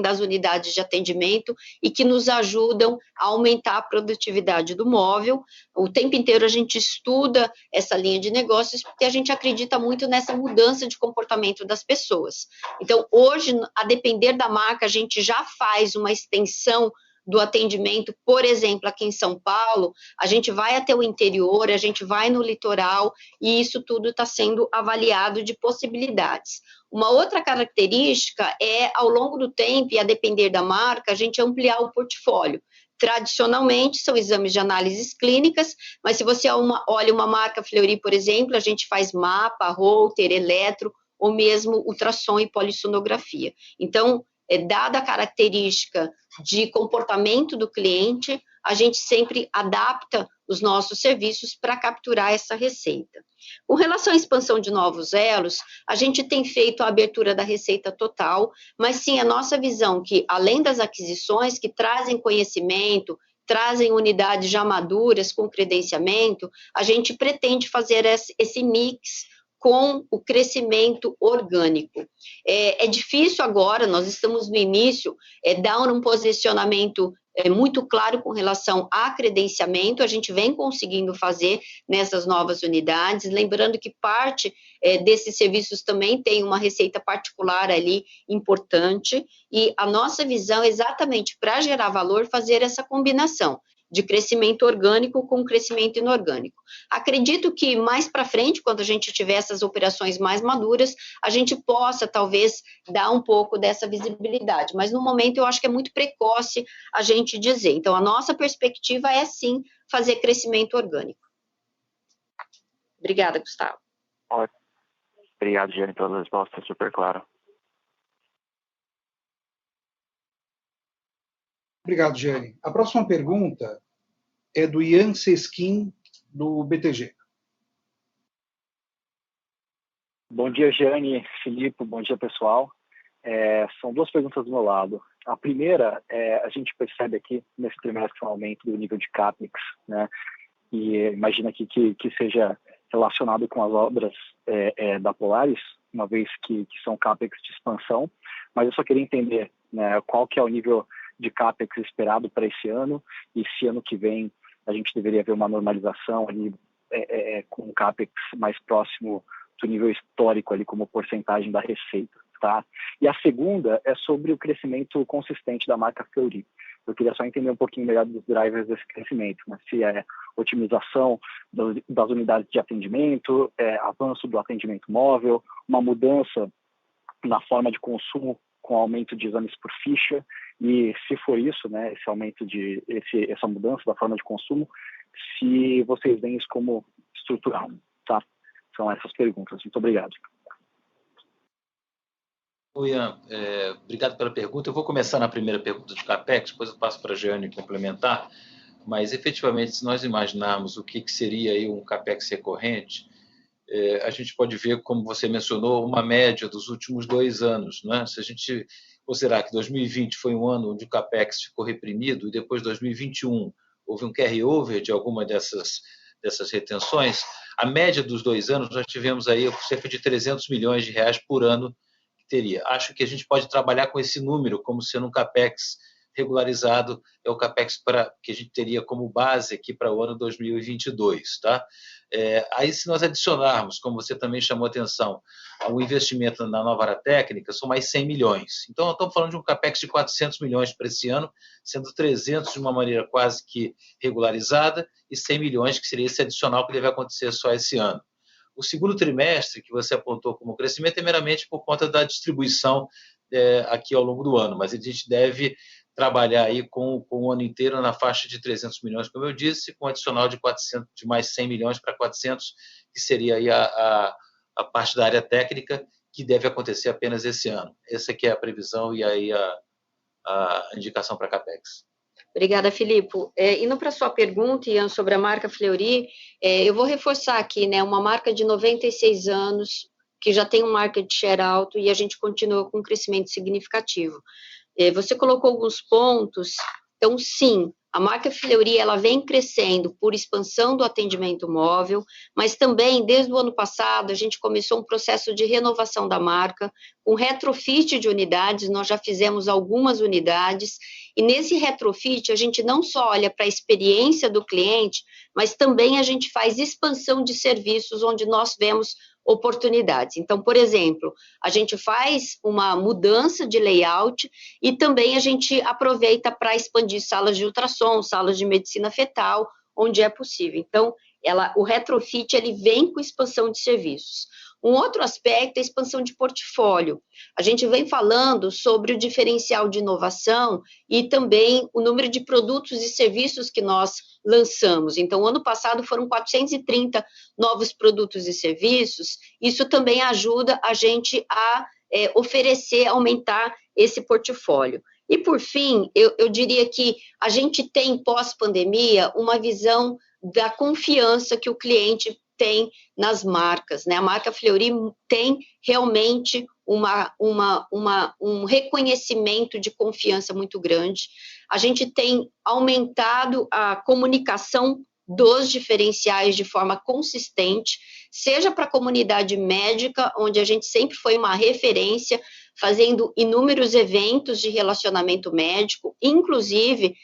das unidades de atendimento e que nos ajudam a aumentar a produtividade do móvel. O tempo inteiro a gente estuda essa linha de negócios porque a gente acredita muito nessa mudança de comportamento das pessoas. Então, hoje, a depender da marca, a gente já faz uma extensão do atendimento, por exemplo, aqui em São Paulo, a gente vai até o interior, a gente vai no litoral, e isso tudo está sendo avaliado de possibilidades. Uma outra característica é, ao longo do tempo, e a depender da marca, a gente ampliar o portfólio. Tradicionalmente, são exames de análises clínicas, mas se você olha uma marca Fleury, por exemplo, a gente faz mapa, holter, eletro, ou mesmo ultrassom e polissonografia. Então, dada a característica de comportamento do cliente, a gente sempre adapta os nossos serviços para capturar essa receita. Com relação à expansão de novos elos, a gente tem feito a abertura da receita total, mas sim, a nossa visão que, além das aquisições que trazem conhecimento, trazem unidades já maduras com credenciamento, a gente pretende fazer esse mix com o crescimento orgânico. É difícil agora, nós estamos no início, dar um posicionamento muito claro com relação a credenciamento, a gente vem conseguindo fazer nessas novas unidades, lembrando que parte desses serviços também tem uma receita particular ali importante, e a nossa visão é exatamente para gerar valor, fazer essa combinação de crescimento orgânico com crescimento inorgânico. Acredito que mais para frente, quando a gente tiver essas operações mais maduras, a gente possa, talvez, dar um pouco dessa visibilidade, mas no momento eu acho que é muito precoce a gente dizer. Então, a nossa perspectiva é, sim, fazer crescimento orgânico. Obrigada, Gustavo. Obrigado, Jane, pelas respostas, super claro. Obrigado, Jane. A próxima pergunta é do Ian Seskin, do BTG. Bom dia, Jane, Filipe, bom dia, pessoal. São duas perguntas do meu lado. A primeira, a gente percebe aqui nesse trimestre um aumento do nível de CAPEX, né? E imagina aqui que seja relacionado com as obras da Polaris, uma vez que são CAPEX de expansão, mas eu só queria entender, né, qual que é o nível de CAPEX esperado para esse ano, e se ano que vem a gente deveria ver uma normalização ali com um CAPEX mais próximo do nível histórico ali como porcentagem da receita, tá? E a segunda é sobre o crescimento consistente da marca Fleury. Eu queria só entender um pouquinho melhor dos drivers desse crescimento, né? Se é otimização das unidades de atendimento, avanço do atendimento móvel, uma mudança na forma de consumo com aumento de exames por ficha, e se for isso, né, essa mudança da forma de consumo, se vocês veem isso como estrutural, tá? São essas perguntas. Muito obrigado. Ian, obrigado pela pergunta. Eu vou começar na primeira pergunta de CAPEX, depois eu passo para a Jeane complementar, mas efetivamente, se nós imaginarmos o que seria aí um CAPEX recorrente, a gente pode ver, como você mencionou, uma média dos últimos 2 anos, né? Se a gente considerar que 2020 foi um ano onde o CAPEX ficou reprimido e depois 2021 houve um carry-over de alguma dessas retenções, a média dos 2 anos nós tivemos aí cerca de 300 milhões de reais por ano que teria. Acho que a gente pode trabalhar com esse número como sendo um CAPEX regularizado, é o CAPEX que a gente teria como base aqui para o ano 2022, tá? Aí, se nós adicionarmos, como você também chamou a atenção, o investimento na nova área técnica, são mais 100 milhões. Então, nós estamos falando de um CAPEX de 400 milhões para esse ano, sendo 300 de uma maneira quase que regularizada e 100 milhões que seria esse adicional que deve acontecer só esse ano. O segundo trimestre, que você apontou como crescimento, é meramente por conta da distribuição aqui ao longo do ano, mas a gente deve trabalhar aí com o ano inteiro na faixa de 300 milhões, como eu disse, com um adicional de mais 100 milhões para 400, que que seria aí a parte da área técnica, que deve acontecer apenas esse ano. Essa aqui é a previsão e aí a indicação para a CAPEX. Obrigada, Filipe. Indo para a sua pergunta, Ian, sobre a marca Fleury, eu vou reforçar aqui, né, uma marca de 96 anos, que já tem um market share alto e a gente continua com um crescimento significativo. Você colocou alguns pontos, então sim, a marca Fleury ela vem crescendo por expansão do atendimento móvel, mas também desde o ano passado a gente começou um processo de renovação da marca, com retrofit de unidades, nós já fizemos algumas unidades, e nesse retrofit a gente não só olha para a experiência do cliente, mas também a gente faz expansão de serviços onde nós vemos oportunidades. Então, por exemplo, a gente faz uma mudança de layout e também a gente aproveita para expandir salas de ultrassom, salas de medicina fetal, onde é possível. Então, o retrofit ele vem com expansão de serviços. Um outro aspecto é a expansão de portfólio. A gente vem falando sobre o diferencial de inovação e também o número de produtos e serviços que nós lançamos. Então, ano passado foram 430 novos produtos e serviços. Isso também ajuda a gente a oferecer, aumentar esse portfólio. E, por fim, eu diria que a gente tem, pós-pandemia, uma visão da confiança que o cliente tem nas marcas, né? A marca Fleury tem realmente um reconhecimento de confiança muito grande. A gente tem aumentado a comunicação dos diferenciais de forma consistente, seja para a comunidade médica, onde a gente sempre foi uma referência, fazendo inúmeros eventos de relacionamento médico, inclusive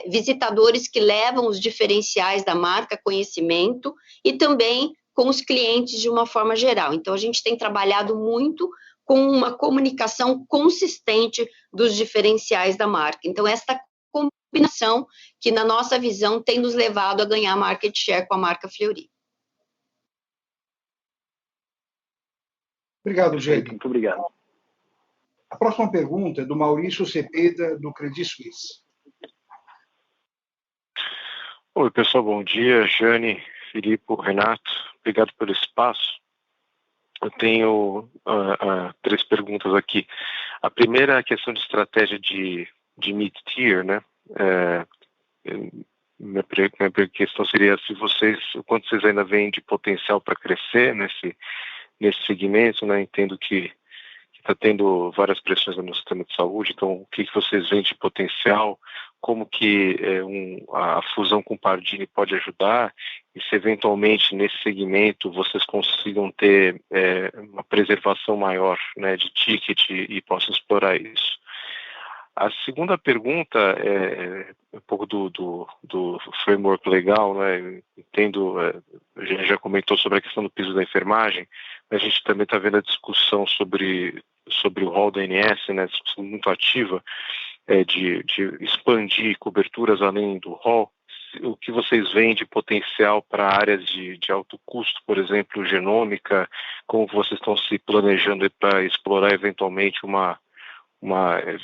visitadores que levam os diferenciais da marca, conhecimento, e também com os clientes de uma forma geral. Então, a gente tem trabalhado muito com uma comunicação consistente dos diferenciais da marca. Então, esta combinação que, na nossa visão, tem nos levado a ganhar market share com a marca Fleury. Obrigado, Jane. Muito obrigado. A próxima pergunta é do Maurício Cepeda, do Credit Suisse. Oi, pessoal, bom dia. Jane, Filipe, Renato, obrigado pelo espaço. Eu tenho 3 perguntas aqui. A primeira é a questão de estratégia de mid-tier, né? Minha questão seria o quanto vocês ainda veem de potencial para crescer nesse segmento, né? Entendo que está tendo várias pressões no sistema de saúde, então o que vocês veem de potencial, como que a fusão com o Pardini pode ajudar, e se eventualmente nesse segmento vocês consigam ter uma preservação maior, né, de ticket e possam explorar isso. A segunda pergunta é um pouco do framework legal, né? Entendo, a gente já comentou sobre a questão do piso da enfermagem, mas a gente também está vendo a discussão sobre o rol da ANS, né? Discussão muito ativa de expandir coberturas além do rol. O que vocês veem de potencial para áreas de alto custo, por exemplo, genômica, como vocês estão se planejando para explorar eventualmente uma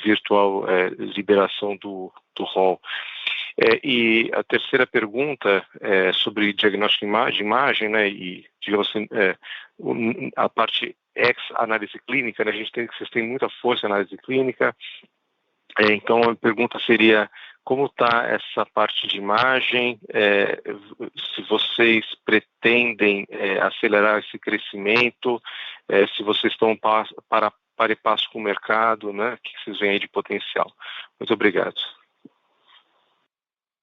virtual liberação do rol. E a terceira pergunta é sobre diagnóstico de imagem, né, e, digamos assim, a parte ex-análise clínica, né, vocês têm muita força em análise clínica, então a pergunta seria como está essa parte de imagem, se vocês pretendem acelerar esse crescimento, se vocês estão para e passo com o mercado, né? O que vocês veem aí de potencial? Muito obrigado.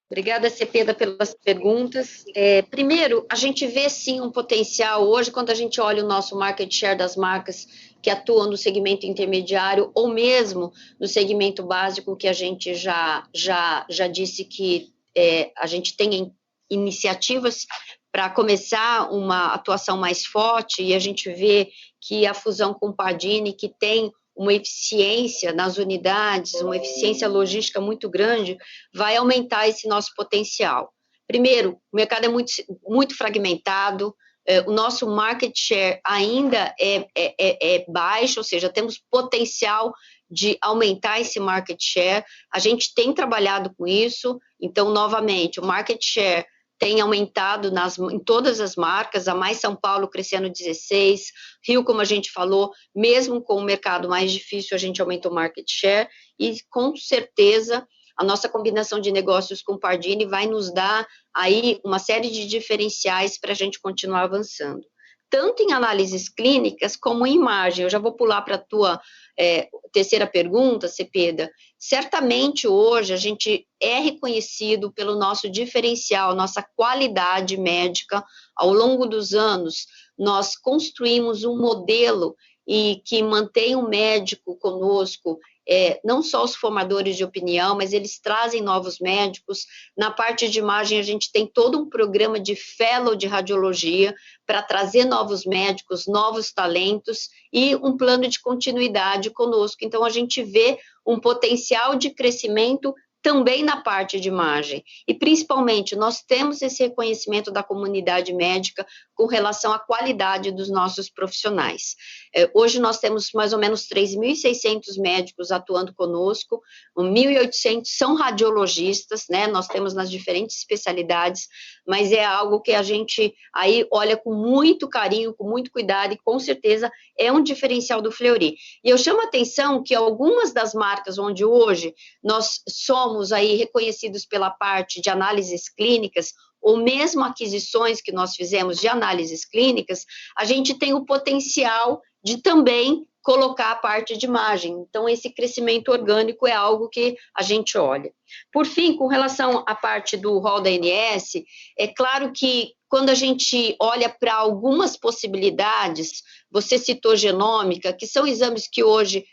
Obrigada, Cepeda, pelas perguntas. Primeiro, a gente vê sim um potencial hoje, quando a gente olha o nosso market share das marcas que atuam no segmento intermediário ou mesmo no segmento básico, que a gente já disse que a gente tem iniciativas para começar uma atuação mais forte, e a gente vê que a fusão com o Pardini, que tem uma eficiência nas unidades, uma eficiência logística muito grande, vai aumentar esse nosso potencial. Primeiro, o mercado é muito fragmentado, o nosso market share ainda é baixo, ou seja, temos potencial de aumentar esse market share, a gente tem trabalhado com isso, então, novamente, o market share tem aumentado em todas as marcas, a Mais São Paulo crescendo 16%, Rio, como a gente falou, mesmo com o mercado mais difícil, a gente aumentou o market share, e com certeza a nossa combinação de negócios com Pardini vai nos dar aí uma série de diferenciais para a gente continuar avançando, tanto em análises clínicas como em imagem. Eu já vou pular para a tua terceira pergunta, Cepeda. Certamente hoje a gente é reconhecido pelo nosso diferencial, nossa qualidade médica. Ao longo dos anos, nós construímos um modelo que mantém o médico conosco, não só os formadores de opinião, mas eles trazem novos médicos. Na parte de imagem, a gente tem todo um programa de fellow de radiologia para trazer novos médicos, novos talentos e um plano de continuidade conosco. Então, a gente vê um potencial de crescimento também na parte de imagem. E, principalmente, nós temos esse reconhecimento da comunidade médica com relação à qualidade dos nossos profissionais. Hoje nós temos mais ou menos 3.600 médicos atuando conosco, 1.800 são radiologistas, né? Nós temos nas diferentes especialidades, mas é algo que a gente aí olha com muito carinho, com muito cuidado, e com certeza é um diferencial do Fleury. E eu chamo a atenção que algumas das marcas onde hoje nós somos aí reconhecidos pela parte de análises clínicas, ou mesmo aquisições que nós fizemos de análises clínicas, a gente tem o potencial de também colocar a parte de imagem. Então, esse crescimento orgânico é algo que a gente olha. Por fim, com relação à parte do rol da ANS, é claro que quando a gente olha para algumas possibilidades, você citou genômica, que são exames que hoje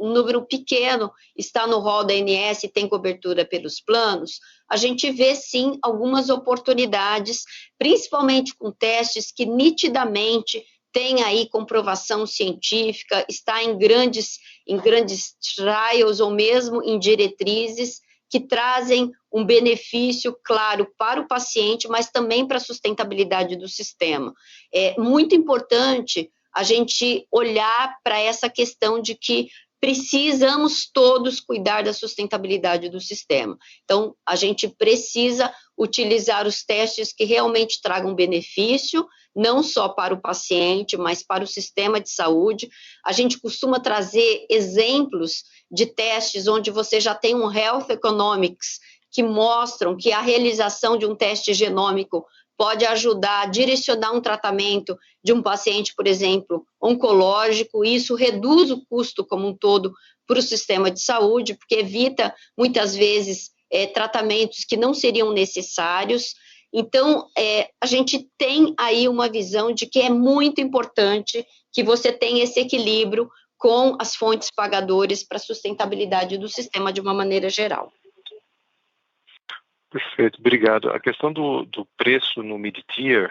um número pequeno está no rol da ANS e tem cobertura pelos planos, a gente vê sim algumas oportunidades, principalmente com testes que nitidamente têm aí comprovação científica, está em grandes trials ou mesmo em diretrizes que trazem um benefício, claro, para o paciente, mas também para a sustentabilidade do sistema. É muito importante a gente olhar para essa questão de que precisamos todos cuidar da sustentabilidade do sistema. Então, a gente precisa utilizar os testes que realmente tragam benefício, não só para o paciente, mas para o sistema de saúde. A gente costuma trazer exemplos de testes onde você já tem um Health Economics que mostram que a realização de um teste genômico pode ajudar a direcionar um tratamento de um paciente, por exemplo, oncológico, e isso reduz o custo como um todo para o sistema de saúde, porque evita, muitas vezes, tratamentos que não seriam necessários. Então, a gente tem aí uma visão de que é muito importante que você tenha esse equilíbrio com as fontes pagadoras para a sustentabilidade do sistema de uma maneira geral. Perfeito, obrigado. A questão do preço no mid-tier,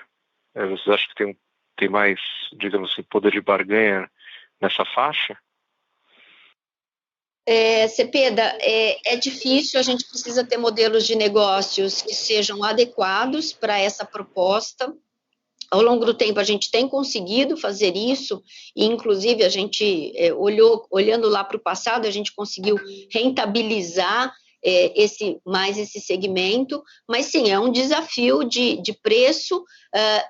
vocês acham que tem mais, digamos assim, poder de barganha nessa faixa? Cepeda, é difícil, a gente precisa ter modelos de negócios que sejam adequados para essa proposta. Ao longo do tempo, a gente tem conseguido fazer isso, e inclusive a gente olhando lá para o passado, a gente conseguiu rentabilizar esse segmento, mas sim, é um desafio de preço.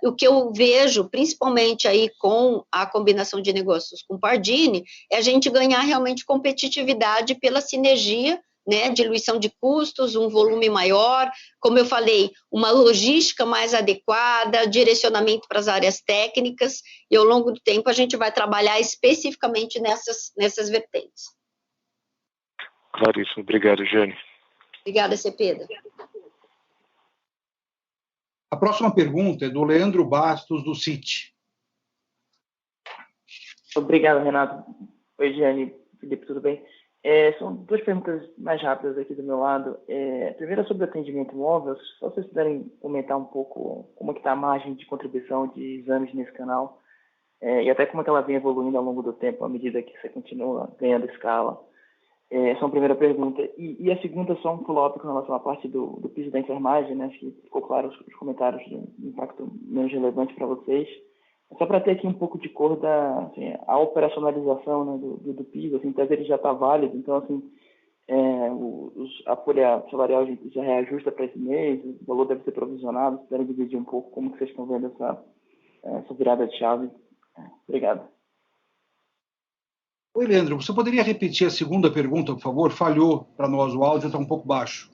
O que eu vejo, principalmente aí com a combinação de negócios com Pardini, é a gente ganhar realmente competitividade pela sinergia, né, diluição de custos, um volume maior, como eu falei, uma logística mais adequada, direcionamento para as áreas técnicas, e ao longo do tempo a gente vai trabalhar especificamente nessas vertentes. Claríssimo, obrigado, Jane. Obrigada, Cepeda. A próxima pergunta é do Leandro Bastos, do Citi. Obrigado, Renato. Oi, Jane, Felipe, tudo bem? São duas perguntas mais rápidas aqui do meu lado. Primeiro, sobre o atendimento móvel, se vocês puderem comentar um pouco como está a margem de contribuição de exames nesse canal, e até como é que ela vem evoluindo ao longo do tempo, à medida que você continua ganhando escala. Essa é uma primeira pergunta. E a segunda, só um follow-up com relação à parte do piso da enfermagem, né? Acho que ficou claro os comentários de um impacto menos relevante para vocês. Só para ter aqui um pouco de cor a operacionalização, né, do piso, assim, até ele já está válido. Então, assim, a folha salarial já reajusta para esse mês, o valor deve ser provisionado. Se puderem dividir um pouco como que vocês estão vendo essa virada de chave. Obrigado. Oi, Leandro, você poderia repetir a segunda pergunta, por favor? Falhou para nós, o áudio está um pouco baixo.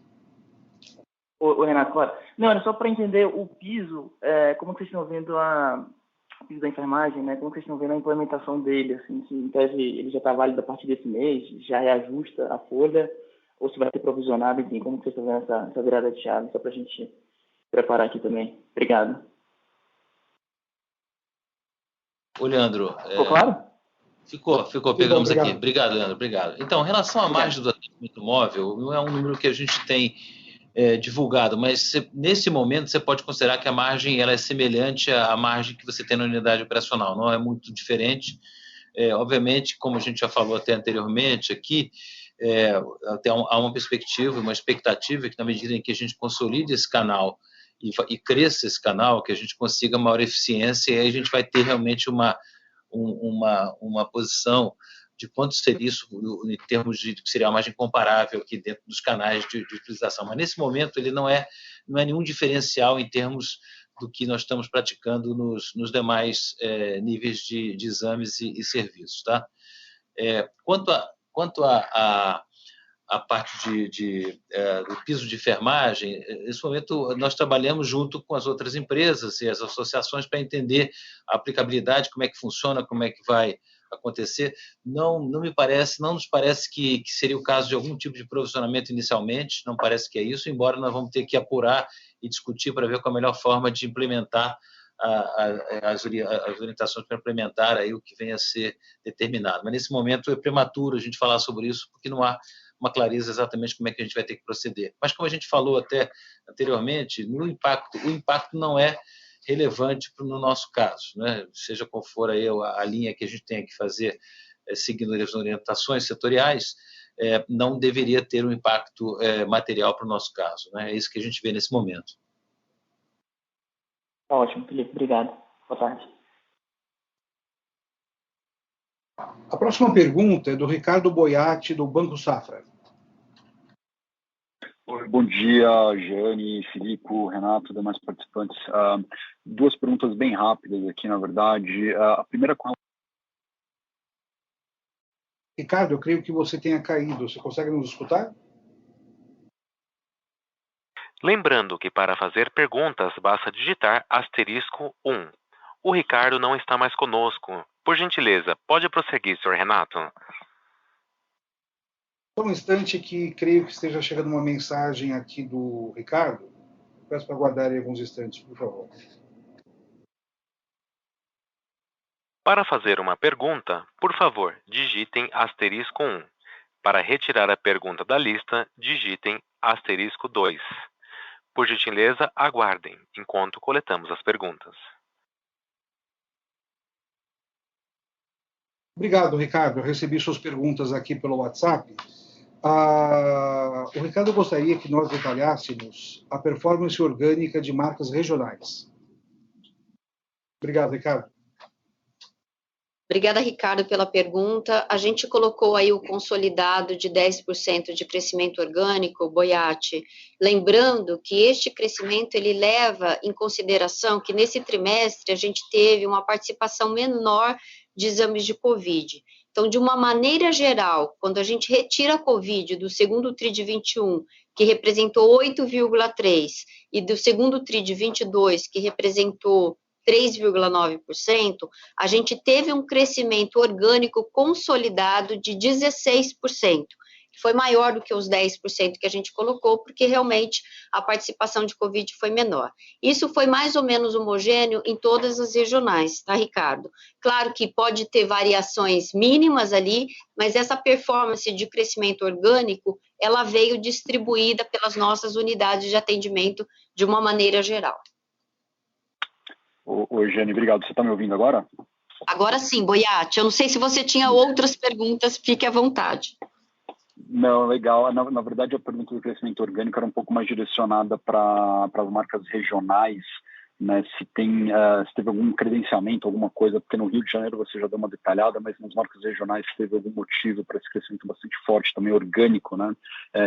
Oi, Renato, claro. Não, era só para entender o piso, como vocês estão vendo o piso da enfermagem, né? Como vocês estão vendo a implementação dele, assim, se em tese ele já está válido a partir desse mês, já reajusta a folha, ou se vai ser provisionado, enfim, como vocês estão vendo essa virada de chave, só para a gente preparar aqui também. Obrigado. Ô, Leandro... Ficou claro? Ficou, pegamos aqui. Obrigado, Leandro, obrigado. Então, em relação à margem do atendimento móvel, não é um número que a gente tem divulgado, mas nesse momento você pode considerar que a margem ela é semelhante à margem que você tem na unidade operacional, não é muito diferente. Obviamente, como a gente já falou até anteriormente aqui, até há uma perspectiva, uma expectativa que na medida em que a gente consolide esse canal e cresça esse canal, que a gente consiga maior eficiência, e aí a gente vai ter realmente uma posição de quanto seria isso em termos de que seria a margem comparável aqui dentro dos canais de utilização. Mas nesse momento ele não é nenhum diferencial em termos do que nós estamos praticando nos demais níveis de exames e serviços. Tá? Quanto à parte do piso de enfermagem, nesse momento nós trabalhamos junto com as outras empresas e as associações para entender a aplicabilidade, como é que funciona, como é que vai acontecer. Não nos parece que seria o caso de algum tipo de provisionamento inicialmente, não parece que é isso, embora nós vamos ter que apurar e discutir para ver qual a melhor forma de implementar as orientações para implementar aí o que venha a ser determinado. Mas nesse momento é prematuro a gente falar sobre isso, porque não há uma clareza exatamente como é que a gente vai ter que proceder. Mas como a gente falou até anteriormente, o impacto não é relevante no nosso caso, né? Seja qual for aí a linha que a gente tenha que fazer, seguindo as orientações setoriais, não deveria ter um impacto material para o nosso caso, né? É isso que a gente vê nesse momento. Ótimo, Felipe, obrigado. Boa tarde. A próxima pergunta é do Ricardo Boiati, do Banco Safra. Bom dia, Jane, Filipe, Renato, demais participantes. Duas perguntas bem rápidas aqui, na verdade. A primeira com... Ricardo, eu creio que você tenha caído. Você consegue nos escutar? Lembrando que para fazer perguntas basta digitar *1. O Ricardo não está mais conosco. Por gentileza, pode prosseguir, Sr. Renato? Só um instante que creio que esteja chegando uma mensagem aqui do Ricardo. Peço para aguardarem alguns instantes, por favor. Para fazer uma pergunta, por favor, digitem *1. Para retirar a pergunta da lista, digitem *2. Por gentileza, aguardem, enquanto coletamos as perguntas. Obrigado, Ricardo. Eu recebi suas perguntas aqui pelo WhatsApp. O Ricardo gostaria que nós detalhássemos a performance orgânica de marcas regionais. Obrigado, Ricardo. Obrigada, Ricardo, pela pergunta. A gente colocou aí o consolidado de 10% de crescimento orgânico, Boiati, lembrando que este crescimento ele leva em consideração que nesse trimestre a gente teve uma participação menor de exames de Covid. Então, de uma maneira geral, quando a gente retira a Covid do segundo TRI de 21, que representou 8,3%, e do segundo TRI de 22, que representou 3,9%, a gente teve um crescimento orgânico consolidado de 16%, que foi maior do que os 10% que a gente colocou, porque realmente a participação de Covid foi menor. Isso foi mais ou menos homogêneo em todas as regionais, tá, Ricardo? Claro que pode ter variações mínimas ali, mas essa performance de crescimento orgânico, ela veio distribuída pelas nossas unidades de atendimento de uma maneira geral. Oi, Jane, obrigado. Você está me ouvindo agora? Agora sim, Boiati. Eu não sei se você tinha outras perguntas, fique à vontade. Não, legal. Na verdade, a pergunta do crescimento orgânico era um pouco mais direcionada para as marcas regionais, né, se teve algum credenciamento, alguma coisa, porque no Rio de Janeiro você já deu uma detalhada, mas nas marcas regionais teve algum motivo para esse crescimento bastante forte, também orgânico, né,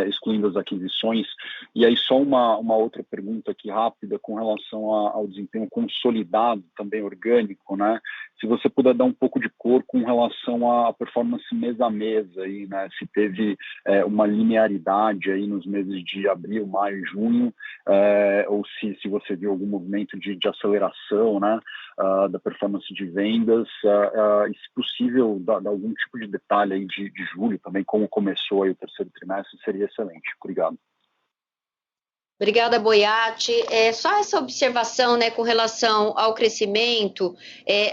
excluindo as aquisições. E aí só uma outra pergunta aqui rápida com relação ao desempenho consolidado, também orgânico, né, se você puder dar um pouco de cor com relação à performance mês a mês, aí, né, se teve uma linearidade aí nos meses de abril, maio, junho, ou se você viu algum movimento de aceleração, né, da performance de vendas, e se possível dar algum tipo de detalhe aí de julho também, como começou aí o terceiro trimestre, seria excelente. Obrigado. Obrigada, Boiati. Só essa observação, né, com relação ao crescimento,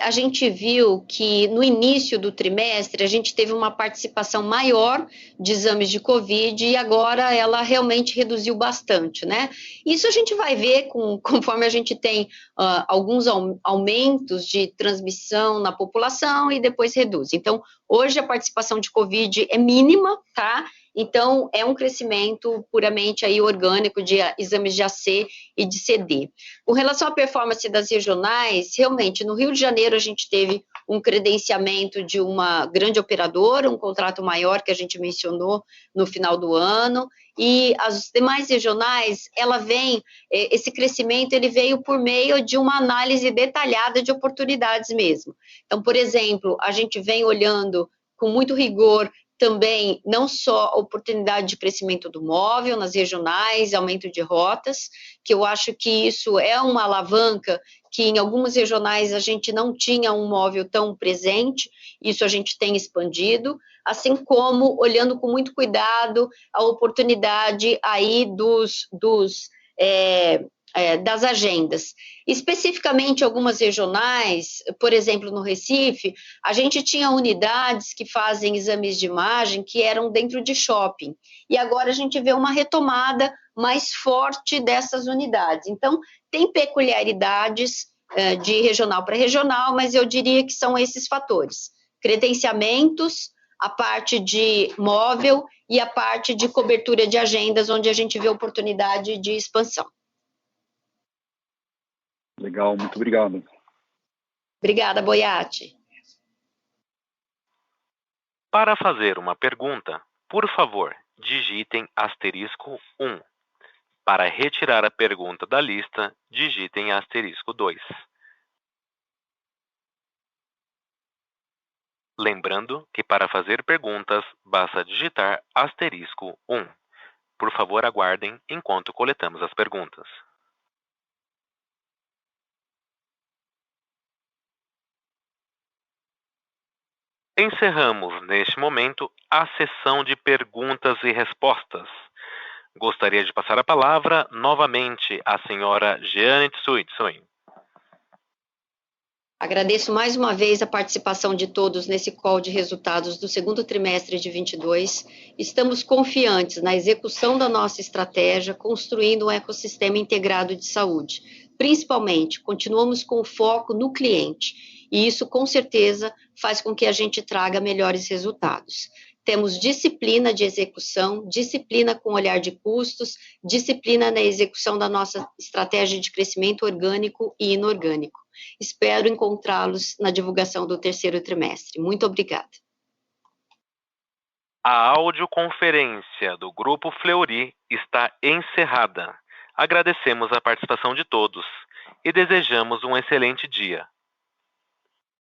a gente viu que no início do trimestre a gente teve uma participação maior de exames de Covid e agora ela realmente reduziu bastante, né? Isso a gente vai ver conforme a gente tem alguns aumentos de transmissão na população e depois reduz. Então, hoje a participação de Covid é mínima, tá? Então, é um crescimento puramente aí orgânico de exames de AC e de CD. Com relação à performance das regionais, realmente, no Rio de Janeiro a gente teve um credenciamento de uma grande operadora, um contrato maior que a gente mencionou no final do ano, e as demais regionais, esse crescimento ele veio por meio de uma análise detalhada de oportunidades mesmo. Então, por exemplo, a gente vem olhando com muito rigor também não só a oportunidade de crescimento do móvel nas regionais, aumento de rotas, que eu acho que isso é uma alavanca que em algumas regionais a gente não tinha um móvel tão presente, isso a gente tem expandido, assim como olhando com muito cuidado a oportunidade aí das agendas. Especificamente algumas regionais, por exemplo, no Recife, a gente tinha unidades que fazem exames de imagem que eram dentro de shopping, e agora a gente vê uma retomada mais forte dessas unidades. Então, tem peculiaridades de regional para regional, mas eu diria que são esses fatores: credenciamentos, a parte de móvel e a parte de cobertura de agendas, onde a gente vê oportunidade de expansão. Legal, muito obrigado. Obrigada, Boiati. Para fazer uma pergunta, por favor, digitem *1. Para retirar a pergunta da lista, digitem *2. Lembrando que para fazer perguntas, basta digitar *1. Por favor, aguardem enquanto coletamos as perguntas. Encerramos, neste momento, a sessão de perguntas e respostas. Gostaria de passar a palavra novamente à senhora Jeane Tsutsui. Agradeço mais uma vez a participação de todos nesse call de resultados do segundo trimestre de 22. Estamos confiantes na execução da nossa estratégia, construindo um ecossistema integrado de saúde. Principalmente, continuamos com foco no cliente, e isso, com certeza, faz com que a gente traga melhores resultados. Temos disciplina de execução, disciplina com olhar de custos, disciplina na execução da nossa estratégia de crescimento orgânico e inorgânico. Espero encontrá-los na divulgação do terceiro trimestre. Muito obrigada. A audioconferência do Grupo Fleury está encerrada. Agradecemos a participação de todos e desejamos um excelente dia.